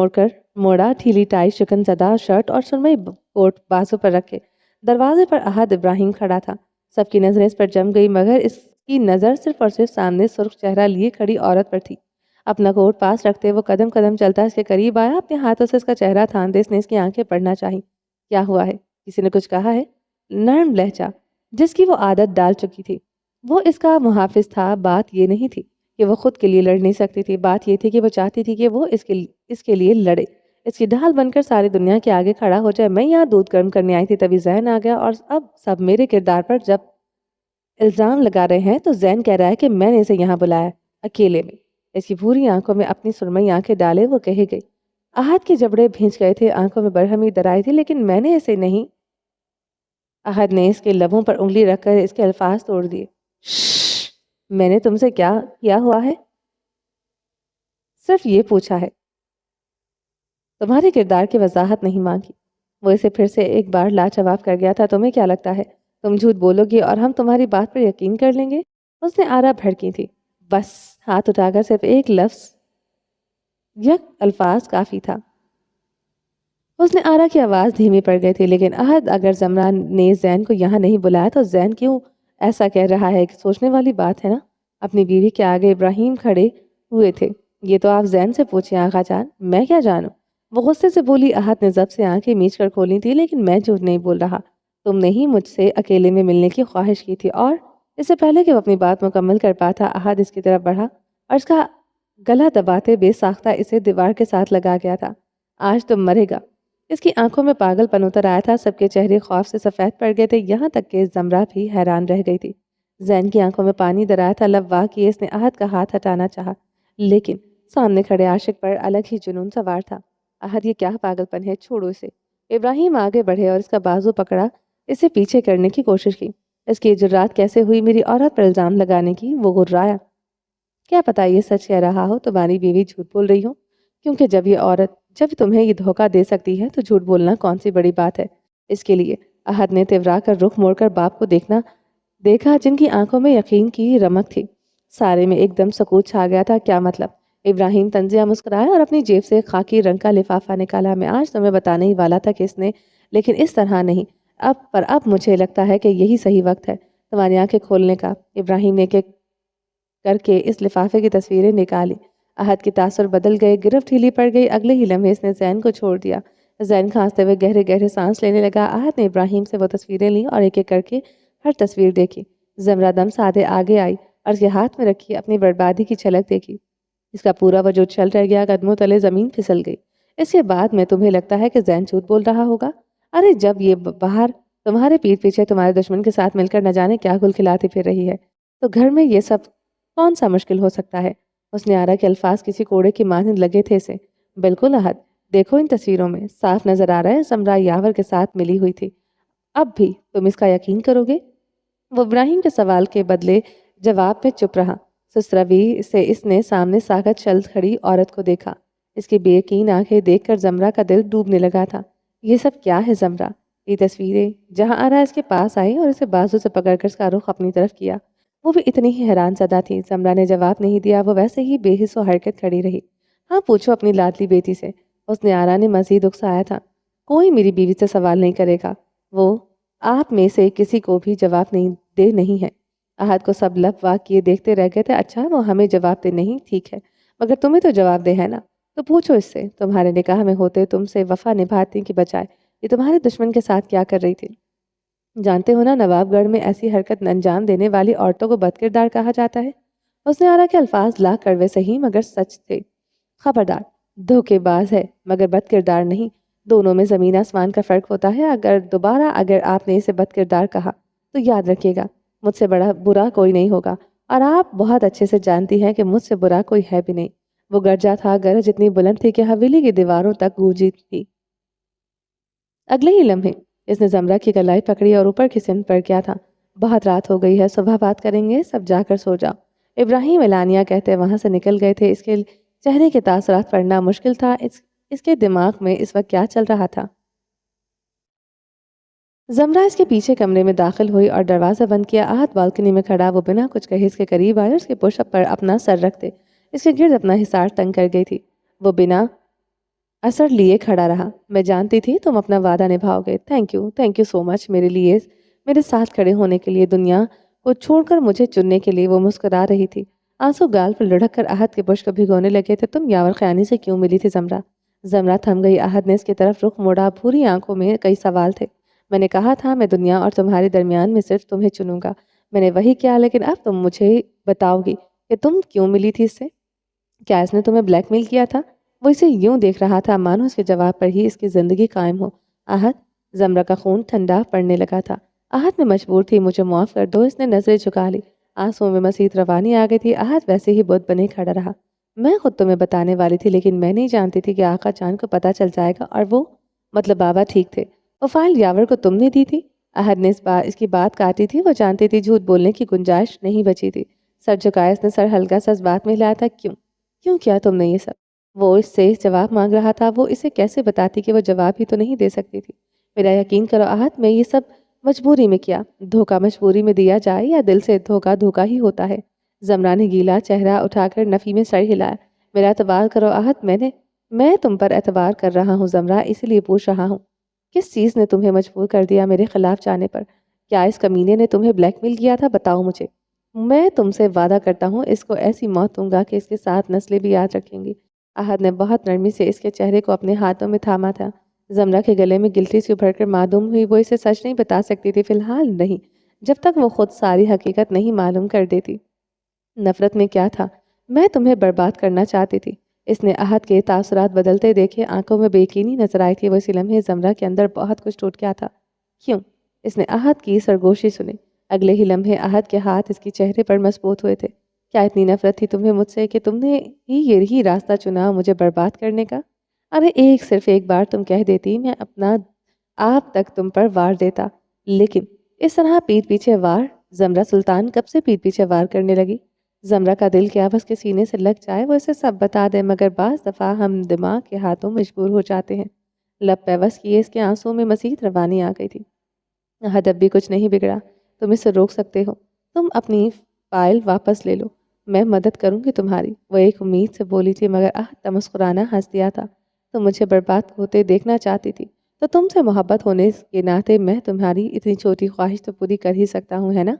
موڑا۔ ڈھیلی ٹائی، شکن زدہ شرٹ اور سرمئی کوٹ بازو پر رکھے دروازے پر احد ابراہیم کھڑا تھا۔ سب کی نظریں اس پر جم گئی، مگر اس کی نظر صرف اور صرف سامنے سرخ چہرہ لیے کھڑی عورت پر تھی۔ اپنا کوٹ پاس رکھتے وہ قدم قدم چلتا اس کے قریب آیا، اپنے ہاتھوں سے اس کا چہرہ تھامتے اس نے اس کی آنکھیں پڑھنا چاہی۔ کیا ہوا ہے؟ کسی نے کچھ کہا ہے؟ نرم لہجہ جس کی وہ عادت ڈال چکی تھی۔ وہ اس کا محافظ تھا۔ بات یہ نہیں تھی کہ وہ خود کے لیے لڑ نہیں سکتی تھی، بات یہ تھی کہ وہ چاہتی تھی کہ وہ اس کے لیے لڑے، اس کی ڈھال بن کر ساری دنیا کے آگے کھڑا ہو جائے۔ میں یہاں دودھ گرم کرنے آئی تھی، تبھی زین آ گیا، اور اب سب میرے کردار پر جب الزام لگا رہے ہیں تو زین کہہ رہا ہے کہ میں نے اسے یہاں بلایا اکیلے میں۔ اس کی بھوری آنکھوں میں اپنی سرمئی آنکھیں ڈالے وہ کہے گئی۔ احد کے جبڑے بھینچ گئے تھے، آنکھوں میں برہمی درائی تھی۔ لیکن میں نے اسے نہیں۔ احد نے اس کے لبوں پر انگلی رکھ کر اس کے الفاظ توڑ دیے۔ شش، میں نے تم سے کیا کیا ہوا ہے؟ صرف یہ پوچھا ہے، تمہارے کردار کی وضاحت نہیں مانگی۔ وہ اسے پھر سے ایک بار لاجواب کر گیا تھا۔ تمہیں کیا لگتا ہے تم جھوٹ بولو گی اور ہم تمہاری بات پر یقین کر لیں گے؟ اس نے آرا بھڑکی تھی۔ بس، ہاتھ اٹھا کر صرف ایک لفظ، یک الفاظ کافی تھا۔ اس نے آرا کی آواز دھیمی پڑ گئی تھی۔ لیکن احد، اگر زمرہ نے زین کو یہاں نہیں بلایا تو زین کیوں ایسا کہہ رہا ہے؟ کہ سوچنے والی بات ہے نا۔ اپنی بیوی کے آگے ابراہیم کھڑے ہوئے تھے۔ یہ تو آپ زین سے پوچھیں آقا جان، میں کیا جانوں؟ وہ غصے سے بولی۔ احد نے ضبط سے آنکھیں میچ کر کھولی تھی۔ لیکن میں جھوٹ نہیں بول رہا، تم نے ہی مجھ سے اکیلے میں ملنے کی خواہش کی تھی۔ اور اس سے پہلے کہ وہ اپنی بات مکمل کر پاتا، احد اس کی طرف بڑھا اور اس کا گلا دباتے بے ساختہ اسے دیوار کے ساتھ لگا گیا تھا۔ آج تم مرے گا۔ اس کی آنکھوں میں پاگل پن اتر آیا تھا، سب کے چہرے خوف سے سفید پڑ گئے تھے، یہاں تک کہ زمرہ بھی حیران رہ گئی تھی۔ زین کی آنکھوں میں پانی در آیا تھا، لب واہ کیے اس نے احد کا ہاتھ ہٹانا چاہا، لیکن سامنے کھڑے عاشق پر الگ ہی جنون سوار تھا۔ احد، یہ کیا پاگل پن ہے؟ چھوڑو اسے۔ ابراہیم آگے بڑھے اور اس کا بازو پکڑا، اسے پیچھے کرنے کی کوشش کی۔ اس کی جرات کیسے ہوئی میری عورت پر الزام لگانے کی؟ وہ غرایا۔ کیا پتا یہ سچ کہہ رہا ہو، تمہاری بیوی جھوٹ بول رہی ہو، کیونکہ جب تمہیں یہ دھوکہ دے سکتی ہے تو جھوٹ بولنا کون سی بڑی بات ہے اس کے لیے؟ احد نے تیورا کر رخ موڑ کر باپ کو دیکھا، جن کی آنکھوں میں یقین کی رمق تھی۔ سارے میں ایک دم سکوت چھا گیا تھا۔ کیا مطلب؟ ابراہیم طنزیہ مسکرایا اور اپنی جیب سے خاکی رنگ کا لفافہ نکالا۔ میں آج تمہیں بتانے ہی والا تھا کہ اس نے، لیکن اس طرح نہیں۔ اب مجھے لگتا ہے کہ یہی صحیح وقت ہے تمہاری آنکھیں کھولنے کا۔ ابراہیم نے کر کے اس لفافے کی تصویریں نکالی۔ احد کی تاثر بدل گئے، گرفت ڈھیلی پڑ گئی۔ اگلے ہی لمحے اس نے زین کو چھوڑ دیا۔ زین کھانستے ہوئے گہرے گہرے سانس لینے لگا۔ احد نے ابراہیم سے وہ تصویریں لیں اور ایک ایک کر کے ہر تصویر دیکھی۔ زمرہ دم سادے آگے آئی اور اس کے ہاتھ میں رکھی اپنی بربادی کی جھلک دیکھی۔ اس کا پورا وجود چھل رہ گیا، قدموں تلے زمین پھسل گئی۔ اس کے بعد میں تمہیں لگتا ہے کہ زین جھوٹ بول رہا ہوگا؟ ارے جب یہ باہر تمہارے پیٹھ پیچھے تمہارے دشمن کے ساتھ مل کر نہ جانے کیا گل کھلاتی پھر رہی ہے، تو گھر میں یہ سب کون سا مشکل ہو سکتا ہے؟ اس نے آرا کے الفاظ کسی کوڑے کی مانند لگے تھے اسے۔ بالکل احد، دیکھو ان تصویروں میں صاف نظر آ رہا ہے زمرہ یاور کے ساتھ ملی ہوئی تھی۔ اب بھی تم اس کا یقین کرو گے؟ وہ ابراہیم کے سوال کے بدلے جواب میں چپ رہا۔ سسروی سے اس نے سامنے ساکت چل کھڑی عورت کو دیکھا۔ اس کی بے یقین آنکھیں دیکھ کر زمرہ کا دل ڈوبنے لگا تھا۔ یہ سب کیا ہے زمرہ؟ یہ تصویریں؟ جہاں آرا اس کے پاس آئی اور اسے بازو سے پکڑ کر اس کا رخ اپنی طرف کیا، وہ بھی اتنی ہی حیران زدہ تھی۔ زمرہ نے جواب نہیں دیا، وہ ویسے ہی بے حس و حرکت کھڑی رہی۔ ہاں پوچھو اپنی لاڈلی بیٹی سے، اس نے آرا نے مزید اکسایا تھا۔ کوئی میری بیوی سے سوال نہیں کرے گا، وہ آپ میں سے کسی کو بھی جواب نہیں ہے۔ احد کو سب لب واق کیے دیکھتے رہ گئے تھے۔ اچھا وہ ہمیں جواب دے نہیں، ٹھیک ہے، مگر تمہیں تو جواب دے ہے نا، تو پوچھو اس سے، تمہارے نکاح میں ہوتے تم سے وفا نبھاتی کی بجائے یہ تمہارے دشمن کے ساتھ کیا کر رہی تھی؟ جانتے ہو نا نواب گڑھ میں ایسی حرکت انجام دینے والی عورتوں کو بد کردار کہا جاتا ہے۔ اس نے آرا کے الفاظ لاکھ کڑوے سہی مگر سچ تھے۔ خبردار، دھوکے باز ہے مگر بد کردار نہیں، دونوں میں زمین آسمان کا فرق ہوتا ہے۔ اگر آپ نے اسے بد کردار کہا تو یاد رکھیے گا مجھ سے بڑا برا کوئی نہیں ہوگا، اور آپ بہت اچھے سے جانتی ہیں کہ مجھ سے برا کوئی ہے بھی نہیں۔ وہ گرجا تھا، گرج اتنی بلند تھی کہ حویلی کی دیواروں تک گونجی تھی۔ اگلے ہی لمحے اس نے زمرہ کی کلائی پکڑی اور اوپر کی سمت پر کیا تھا۔ بہت رات ہو گئی ہے، صبح بات کریں گے، سب جا کر سو جاؤ۔ ابراہیم اعلانیہ کہتے وہاں سے نکل گئے تھے۔ اس کے چہرے کے تاثرات پڑھنا مشکل تھا۔ اس کے دماغ میں اس وقت کیا چل رہا تھا؟ زمرہ اس کے پیچھے کمرے میں داخل ہوئی اور دروازہ بند کیا۔ احد بالکنی میں کھڑا، وہ بنا کچھ کہے اس کے قریب آئے اور اس کے پش اپ پر اپنا سر رکھتے اس کے گرد اپنا حصار تنگ کر گئی تھی۔ وہ بنا اثر لیے کھڑا رہا۔ میں جانتی تھی تم اپنا وعدہ نبھاؤ گے۔ تھینک یو سو مچ میرے ساتھ کھڑے ہونے کے لیے، دنیا کو چھوڑ کر مجھے چننے کے لیے۔ وہ مسکرا رہی تھی، آنسو گال پر لڑک کر احد کے پش کو بھگونے لگے تھے۔ تم یاور خیانی سے کیوں ملی تھی زمرہ؟ زمرہ تھم گئی۔ احد نے اس کی طرف رخ موڑا، بھوری آنکھوں میں کئی سوال تھے۔ میں نے کہا تھا میں دنیا اور تمہارے درمیان میں صرف تمہیں چنوں گا۔ میں نے وہی کیا، لیکن اب تم مجھے بتاؤ گی کہ تم کیوں ملی تھی اس سے؟ کیا اس نے تمہیں بلیک میل کیا تھا؟ وہ اسے یوں دیکھ رہا تھا مانو اس کے جواب پر ہی اس کی زندگی قائم ہو۔ احد، زمرہ کا خون ٹھنڈا پڑنے لگا تھا۔ احد میں مجبور تھی، مجھے معاف کر دو۔ اس نے نظریں جھکا لی، آنسوؤں میں مزید روانی آ گئی تھی۔ احد ویسے ہی بت بنے کھڑا رہا۔ میں خود تمہیں بتانے والی تھی، لیکن میں نہیں جانتی تھی کہ آقا جان کو پتہ چل جائے گا، اور وہ مطلب بابا ٹھیک تھے۔ وہ فائل یاور کو تم نے دی تھی؟ احد نے اس کی بات کاٹی تھی۔ وہ جانتی تھی جھوٹ بولنے کی گنجائش نہیں بچی تھی۔ سر جھکایا اس نے، سر ہلکا سا اس بات میں ہلایا تھا۔ کیوں کیا تم نے یہ سب؟ وہ اس سے جواب مانگ رہا تھا۔ وہ اسے کیسے بتاتی کہ وہ جواب ہی تو نہیں دے سکتی تھی؟ میرا یقین کرو احد، میں یہ سب مجبوری میں کیا۔ دھوکہ مجبوری میں دیا جائے یا دل سے، دھوکہ ہی ہوتا ہے۔ زمرہ نے گیلا چہرہ اٹھا کر نفی میں سر ہلایا۔ میرا اعتبار کرو احد، میں تم پر اعتبار کر رہا ہوں زمرہ، اسی لیے پوچھ رہا ہوں کس چیز نے تمہیں مجبور کر دیا میرے خلاف جانے پر؟ کیا اس کمینے نے تمہیں بلیک میل کیا تھا؟ بتاؤ مجھے۔ میں تم سے وعدہ کرتا ہوں اس کو ایسی موت دوں گا کہ اس کے ساتھ نسلیں بھی یاد رکھیں گی۔ احد نے بہت نرمی سے اس کے چہرے کو اپنے ہاتھوں میں تھاما تھا۔ زمرہ کے گلے میں گلٹی سی ابھر کر معدوم ہوئی۔ وہ اسے سچ نہیں بتا سکتی تھی، فی الحال نہیں، جب تک وہ خود ساری حقیقت نہیں معلوم کر دیتی۔ نفرت میں کیا تھا؟ میں تمہیں برباد کرنا چاہتی تھی۔ اس نے احد کے تاثرات بدلتے دیکھے، آنکھوں میں بے یقینی نظر آئی تھی۔ وہ اسی لمحے زمرہ کے اندر بہت کچھ ٹوٹ گیا تھا۔ کیوں؟ اس نے احد کی سرگوشی سنی۔ اگلے ہی لمحے احد کے ہاتھ اس کی چہرے پر مضبوط ہوئے تھے۔ کیا اتنی نفرت تھی تمہیں مجھ سے کہ تم نے یہی راستہ چنا مجھے برباد کرنے کا؟ ارے صرف ایک بار تم کہہ دیتی، میں اپنا آپ تک تم پر وار دیتا، لیکن اس طرح پیٹ پیچھے وار؟ زمرہ سلطان کب سے پیٹ پیچھے وار کرنے لگی؟ زمرہ کا دل کیا بس کے سینے سے لگ جائے، وہ اسے سب بتا دے، مگر بعض دفعہ ہم دماغ کے ہاتھوں مجبور ہو جاتے ہیں۔ لب پیوست کیے اس کے آنسوؤں میں مزید روانی آ گئی تھی۔ احد اب بھی کچھ نہیں بگڑا، تم اسے روک سکتے ہو، تم اپنی فائل واپس لے لو، میں مدد کروں گی تمہاری۔ وہ ایک امید سے بولی تھی، مگر احد تمسخرانہ ہنس دیا تھا۔ تم مجھے برباد ہوتے دیکھنا چاہتی تھی، تو تم سے محبت ہونے کے ناطے میں تمہاری اتنی چھوٹی خواہش تو پوری کر ہی سکتا ہوں، ہے نا؟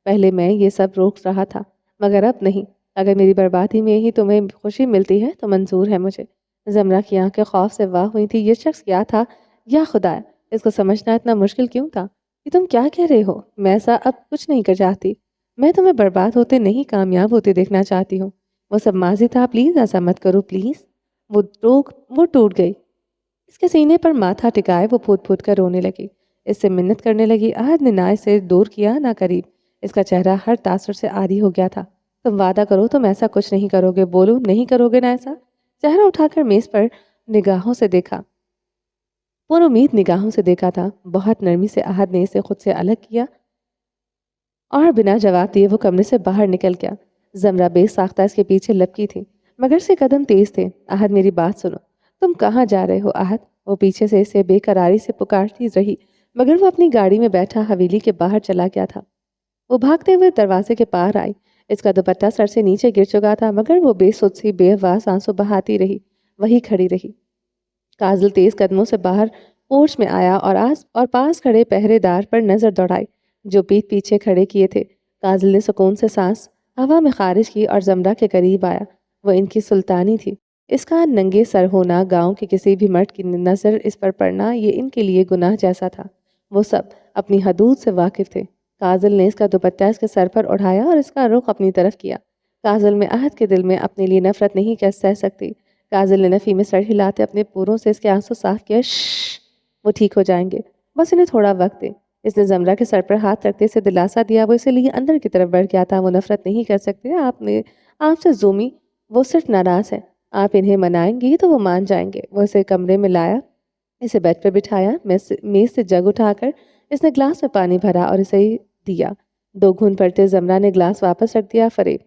پہلے میں یہ سب روک رہا تھا، مگر اب نہیں۔ اگر میری بربادی میں ہی تمہیں خوشی ملتی ہے تو منظور ہے مجھے۔ زمرہ کی آنکھیں خوف سے واہ ہوئی تھی۔ یہ شخص کیا تھا؟ یا خدایا، اس کو سمجھنا اتنا مشکل کیوں تھا؟ کہ تم کیا کہہ رہے ہو؟ میں ایسا اب کچھ نہیں کر چاہتی، میں تمہیں برباد ہوتے نہیں کامیاب ہوتے دیکھنا چاہتی ہوں۔ وہ سب ماضی تھا، پلیز ایسا مت کرو پلیز۔ وہ ٹوٹ گئی۔ اس کے سینے پر ماتھا ٹکائے وہ پھوٹ پھوٹ کر رونے لگی، اس سے منت کرنے لگی۔ احد نے نہ اسے دور کیا نہ قریب، اس کا چہرہ ہر تاثر سے عاری ہو گیا تھا۔ تم وعدہ کرو تم ایسا کچھ نہیں کرو گے، بولو نہیں کرو گے نا ایسا؟ چہرہ اٹھا کر میز پر نگاہوں سے دیکھا، پر امید نگاہوں سے دیکھا تھا۔ بہت نرمی سے احد نے اسے خود سے الگ کیا اور بنا جواب دیے وہ کمرے سے باہر نکل گیا۔ زمرہ بے ساختہ اس کے پیچھے لپکی تھی، مگر سے قدم تیز تھے۔ احد میری بات سنو، تم کہاں جا رہے ہو احد؟ وہ پیچھے سے اسے بے قراری سے پکارتی رہی، مگر وہ اپنی گاڑی میں بیٹھا حویلی کے باہر چلا گیا تھا۔ وہ بھاگتے ہوئے دروازے کے پار آئی، اس کا دوپٹہ سر سے نیچے گر چکا تھا، مگر وہ بے سود سی بے آواز آنسو بہاتی رہی، وہی کھڑی رہی۔ کاجل تیز قدموں سے باہر پورچ میں آیا اور پاس کھڑے پہرے دار پر نظر دوڑائی جو پیٹ پیچھے کھڑے کیے تھے۔ کاجل نے سکون سے سانس ہوا میں خارج کی اور زمرہ کے قریب آیا۔ وہ ان کی سلطانی تھی۔ اس کا ننگے سر ہونا، گاؤں کے کسی بھی مرد کی نظر اس پر پڑنا، یہ ان کے لیے گناہ جیسا تھا۔ وہ سب اپنی حدود سے واقف تھے۔ کاجل نے اس کا دوپٹہ اس کے سر پر اڑھایا اور اس کا رخ اپنی طرف کیا۔ کاجل میں عہد کے دل میں اپنے لیے نفرت نہیں سہ سکتی۔ کاجل نے نفی میں سر ہلاتے اپنے پوروں سے اس کے آنسو صاف کیا۔ شش، وہ ٹھیک ہو جائیں گے، بس انہیں تھوڑا وقت دے۔ اس نے زمرہ کے سر پر ہاتھ رکھتے اسے دلاسا دیا۔ وہ اسے لیے اندر کی طرف بڑھ گیا تھا۔ وہ نفرت نہیں کر سکتے آپ سے زومی، وہ صرف ناراض ہے۔ آپ انہیں منائیں گی تو وہ مان جائیں گے۔ وہ اسے کمرے میں لایا، اسے بیڈ پہ بٹھایا، میز سے جگ اٹھا کر اس نے گلاس میں پانی بھرا اور اسے دیا۔ 2 گھونٹ پڑتے زمرہ نے گلاس واپس رکھ دیا۔ فریب،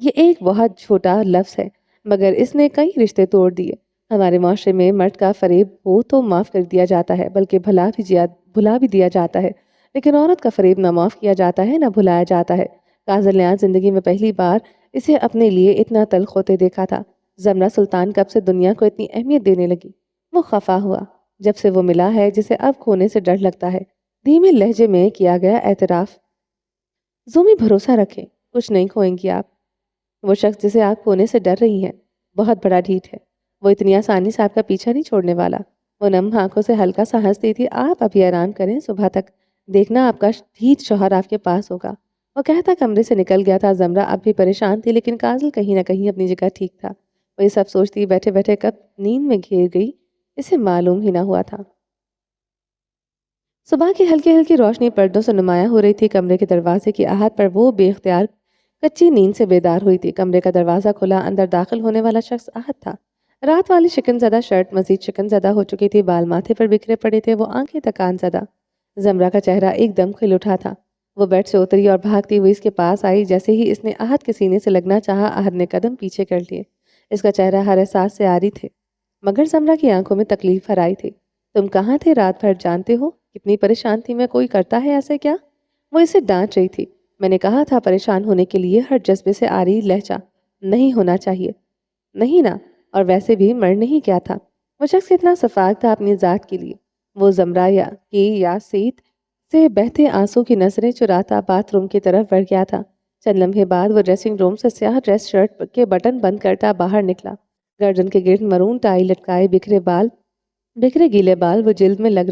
یہ ایک بہت چھوٹا لفظ ہے، مگر اس نے کئی رشتے توڑ دیے۔ ہمارے معاشرے میں مرد کا فریب ہو تو معاف کر دیا جاتا ہے، بلکہ بھلا بھی دیا جاتا ہے، لیکن عورت کا فریب نہ معاف کیا جاتا ہے نہ بھلایا جاتا ہے۔ کاجل نے آج زندگی میں پہلی بار اسے اپنے لیے اتنا تلخ ہوتے دیکھا تھا۔ زمرہ سلطان کب سے دنیا کو اتنی اہمیت دینے لگی؟ وہ خفا ہوا جب سے وہ ملا ہے جسے اب کھونے سے ڈر لگتا ہے۔ دھیمے لہجے میں کیا گیا اعتراف۔ زومی، بھروسہ رکھیں، کچھ نہیں کھوئیں گی آپ۔ وہ شخص جسے آپ کھونے سے ڈر رہی ہیں بہت بڑا ڈھیٹ ہے۔ وہ اتنی آسانی سے آپ کا پیچھا نہیں چھوڑنے والا۔ وہ نم آنکھوں سے ہلکا سا ہنستی تھی۔ آپ ابھی آرام کریں، صبح تک دیکھنا آپ کا ڈھیٹ شوہر آپ کے پاس ہوگا۔ وہ کہتا کمرے سے نکل گیا تھا۔ زمرہ اب بھی پریشان تھی، لیکن کاجل کہیں نہ کہیں اپنی جگہ ٹھیک تھا۔ وہ یہ سب سوچتی بیٹھے بیٹھے کب نیند میں گھیر گئی اسے معلوم ہی نہ ہوا تھا۔ صبح کی ہلکی ہلکی روشنی پردوں سے نمایاں ہو رہی تھی۔ کمرے کے دروازے کی آہٹ پر وہ بے اختیار کچی نیند سے بیدار ہوئی تھی۔ کمرے کا دروازہ کھلا، اندر داخل ہونے والا شخص آہت تھا۔ رات والی شکن زدہ شرٹ مزید شکن زدہ ہو چکی تھی، بال ماتھے پر بکھرے پڑے تھے، وہ آنکھیں تکان زدہ۔ زمرہ کا چہرہ ایک دم کھل اٹھا تھا۔ وہ بیڈ سے اتری اور بھاگتی ہوئی اس کے پاس آئی۔ جیسے ہی اس نے آہت کے سینے سے لگنا چاہا، آہت نے قدم پیچھے کر لیے۔ اس کا چہرہ ہر احساس سے عاری تھے، مگر زمرہ کی آنکھوں میں تکلیف بھرائی تھی۔ تم کہاں تھے رات بھر؟ جانتے ہو کتنی پریشان تھی میں، کوئی کرتا ہے ایسے کیا؟ وہ اسے ڈانٹ رہی تھی۔ میں نے کہا تھا پریشان ہونے کے لیے ہر جذبے سے عاری لہجہ نہیں ہونا چاہیے۔ نہیں نا، اور ویسے بھی مر نہیں کیا تھا۔ وہ شخص کتنا شفاق تھا اپنی ذات کے لیے۔ وہ زمرہ یا سیت سے بہتے آنسو کی نظریں چراتا باتھ روم کی طرف بڑھ گیا تھا۔ چند لمحے بعد وہ ڈریسنگ روم سے سیاہ ڈریس شرٹ کے بٹن بند کرتا باہر نکلا۔ گردن کے گرد مرون ٹائی لٹکائے بکھرے گیلے بال وہ جلدی میں لگ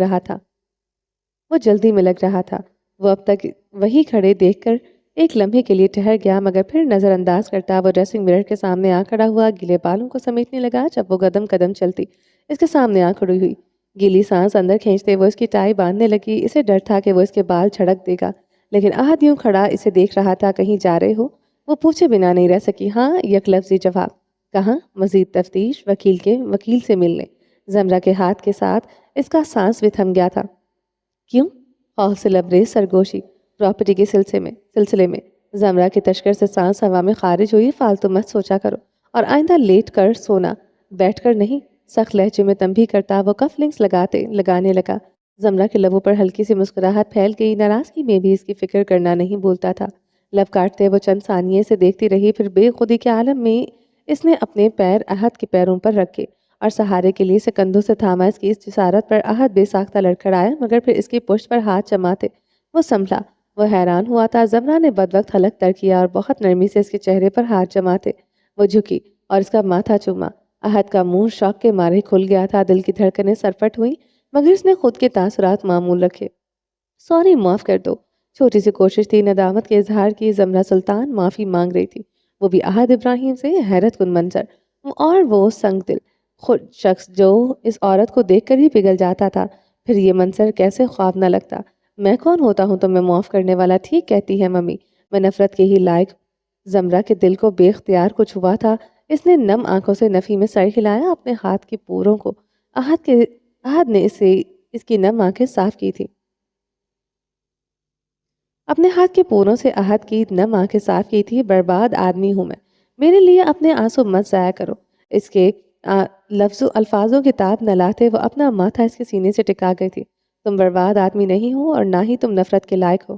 رہا تھا۔ وہ اب تک وہی کھڑے دیکھ کر ایک لمحے کے لیے ٹھہر گیا، مگر پھر نظر انداز کرتا وہ ڈریسنگ مرر کے سامنے آ کھڑا ہوا، گیلے بالوں کو سمیٹنے لگا۔ جب وہ قدم قدم چلتی اس کے سامنے آ کھڑی ہوئی، گیلی سانس اندر کھینچتے وہ اس کی ٹائی باندھنے لگی۔ اسے ڈر تھا کہ وہ اس کے بال جھڑک دے گا، لیکن آہت یوں کھڑا اسے دیکھ رہا تھا۔ کہیں جا رہے ہو؟ وہ پوچھے بنا نہیں رہ سکی۔ ہاں، یک لفظی جواب۔ کہاں؟ مزید تفتیش، وکیل سے ملنے۔ زمرہ کے ہاتھ کے ساتھ اس کا سانس بھی تھم گیا تھا۔ کیوں؟ خوف سے لبریز سرگوشی۔ پراپرٹی کے سلسلے میں۔ زمرہ کے تشکر سے سانس ہوا میں خارج ہوئی۔ فالتو مت سوچا کرو، اور آئندہ لیٹ کر سونا، بیٹھ کر نہیں۔ سخت لہجے میں تنبیہ کرتا وہ کف لنکس لگانے لگا۔ زمرہ کے لبوں پر ہلکی سی مسکراہٹ پھیل گئی۔ ناراضگی میں بھی اس کی فکر کرنا نہیں بھولتا تھا۔ لب کاٹتے وہ چند ثانیے سے دیکھتی رہی، پھر بے خودی کے عالم میں اس نے اپنے پیر آہت کے پیروں پر رکھے اور سہارے کے لیے اسے کندھوں سے تھاما۔ اس کی اس جسارت پر آہت بے ساختہ لڑکھڑایا، مگر پھر اس کی پشت پر ہاتھ جماتے وہ سنبھلا۔ وہ حیران ہوا تھا۔ زمرہ نے بد وقت حلق تر کیا اور بہت نرمی سے اس کے چہرے پر ہاتھ جماتے وہ جھکی اور اس کا ماتھا چوما۔ آہت کا منہ شوق کے مارے کھل گیا تھا، دل کی دھڑکنیں سرپٹ ہوئیں، مگر اس نے خود کے تاثرات معمول رکھے۔ سوری، معاف کر دو۔ چھوٹی سی کوشش تھی ندامت کے اظہار کی۔ زمرہ سلطان معافی مانگ رہی تھی، وہ بھی آہت ابراہیم سے۔ حیرت کن منظر، اور وہ سنگ دل خود شخص جو اس عورت کو دیکھ کر ہی پگھل جاتا تھا، پھر یہ منظر کیسے خواب نہ لگتا۔ میں کون ہوتا ہوں تمہیں معاف کرنے والا؟ ٹھیک کہتی ہے ممی، میں نفرت کے ہی لائق۔ زمرہ کے دل کو بے اختیار کچھ ہوا تھا۔ اس نے نم آنکھوں سے نفی میں سر ہلایا اپنے ہاتھ کے پوروں کو۔ آہت نے اس کی نم آنکھیں صاف کی تھی۔ اپنے ہاتھ کے پوروں سے آہت کی نم آنکھیں صاف کی تھی۔ برباد آدمی ہوں میں، میرے لیے اپنے آنسو مت ضائع کرو۔ اس کے الفاظوں کی تاب نہ لاتے وہ اپنا ماتھا اس کے سینے سے ٹکا گئی تھی۔ تم برباد آدمی نہیں ہو اور نہ ہی تم نفرت کے لائق ہو۔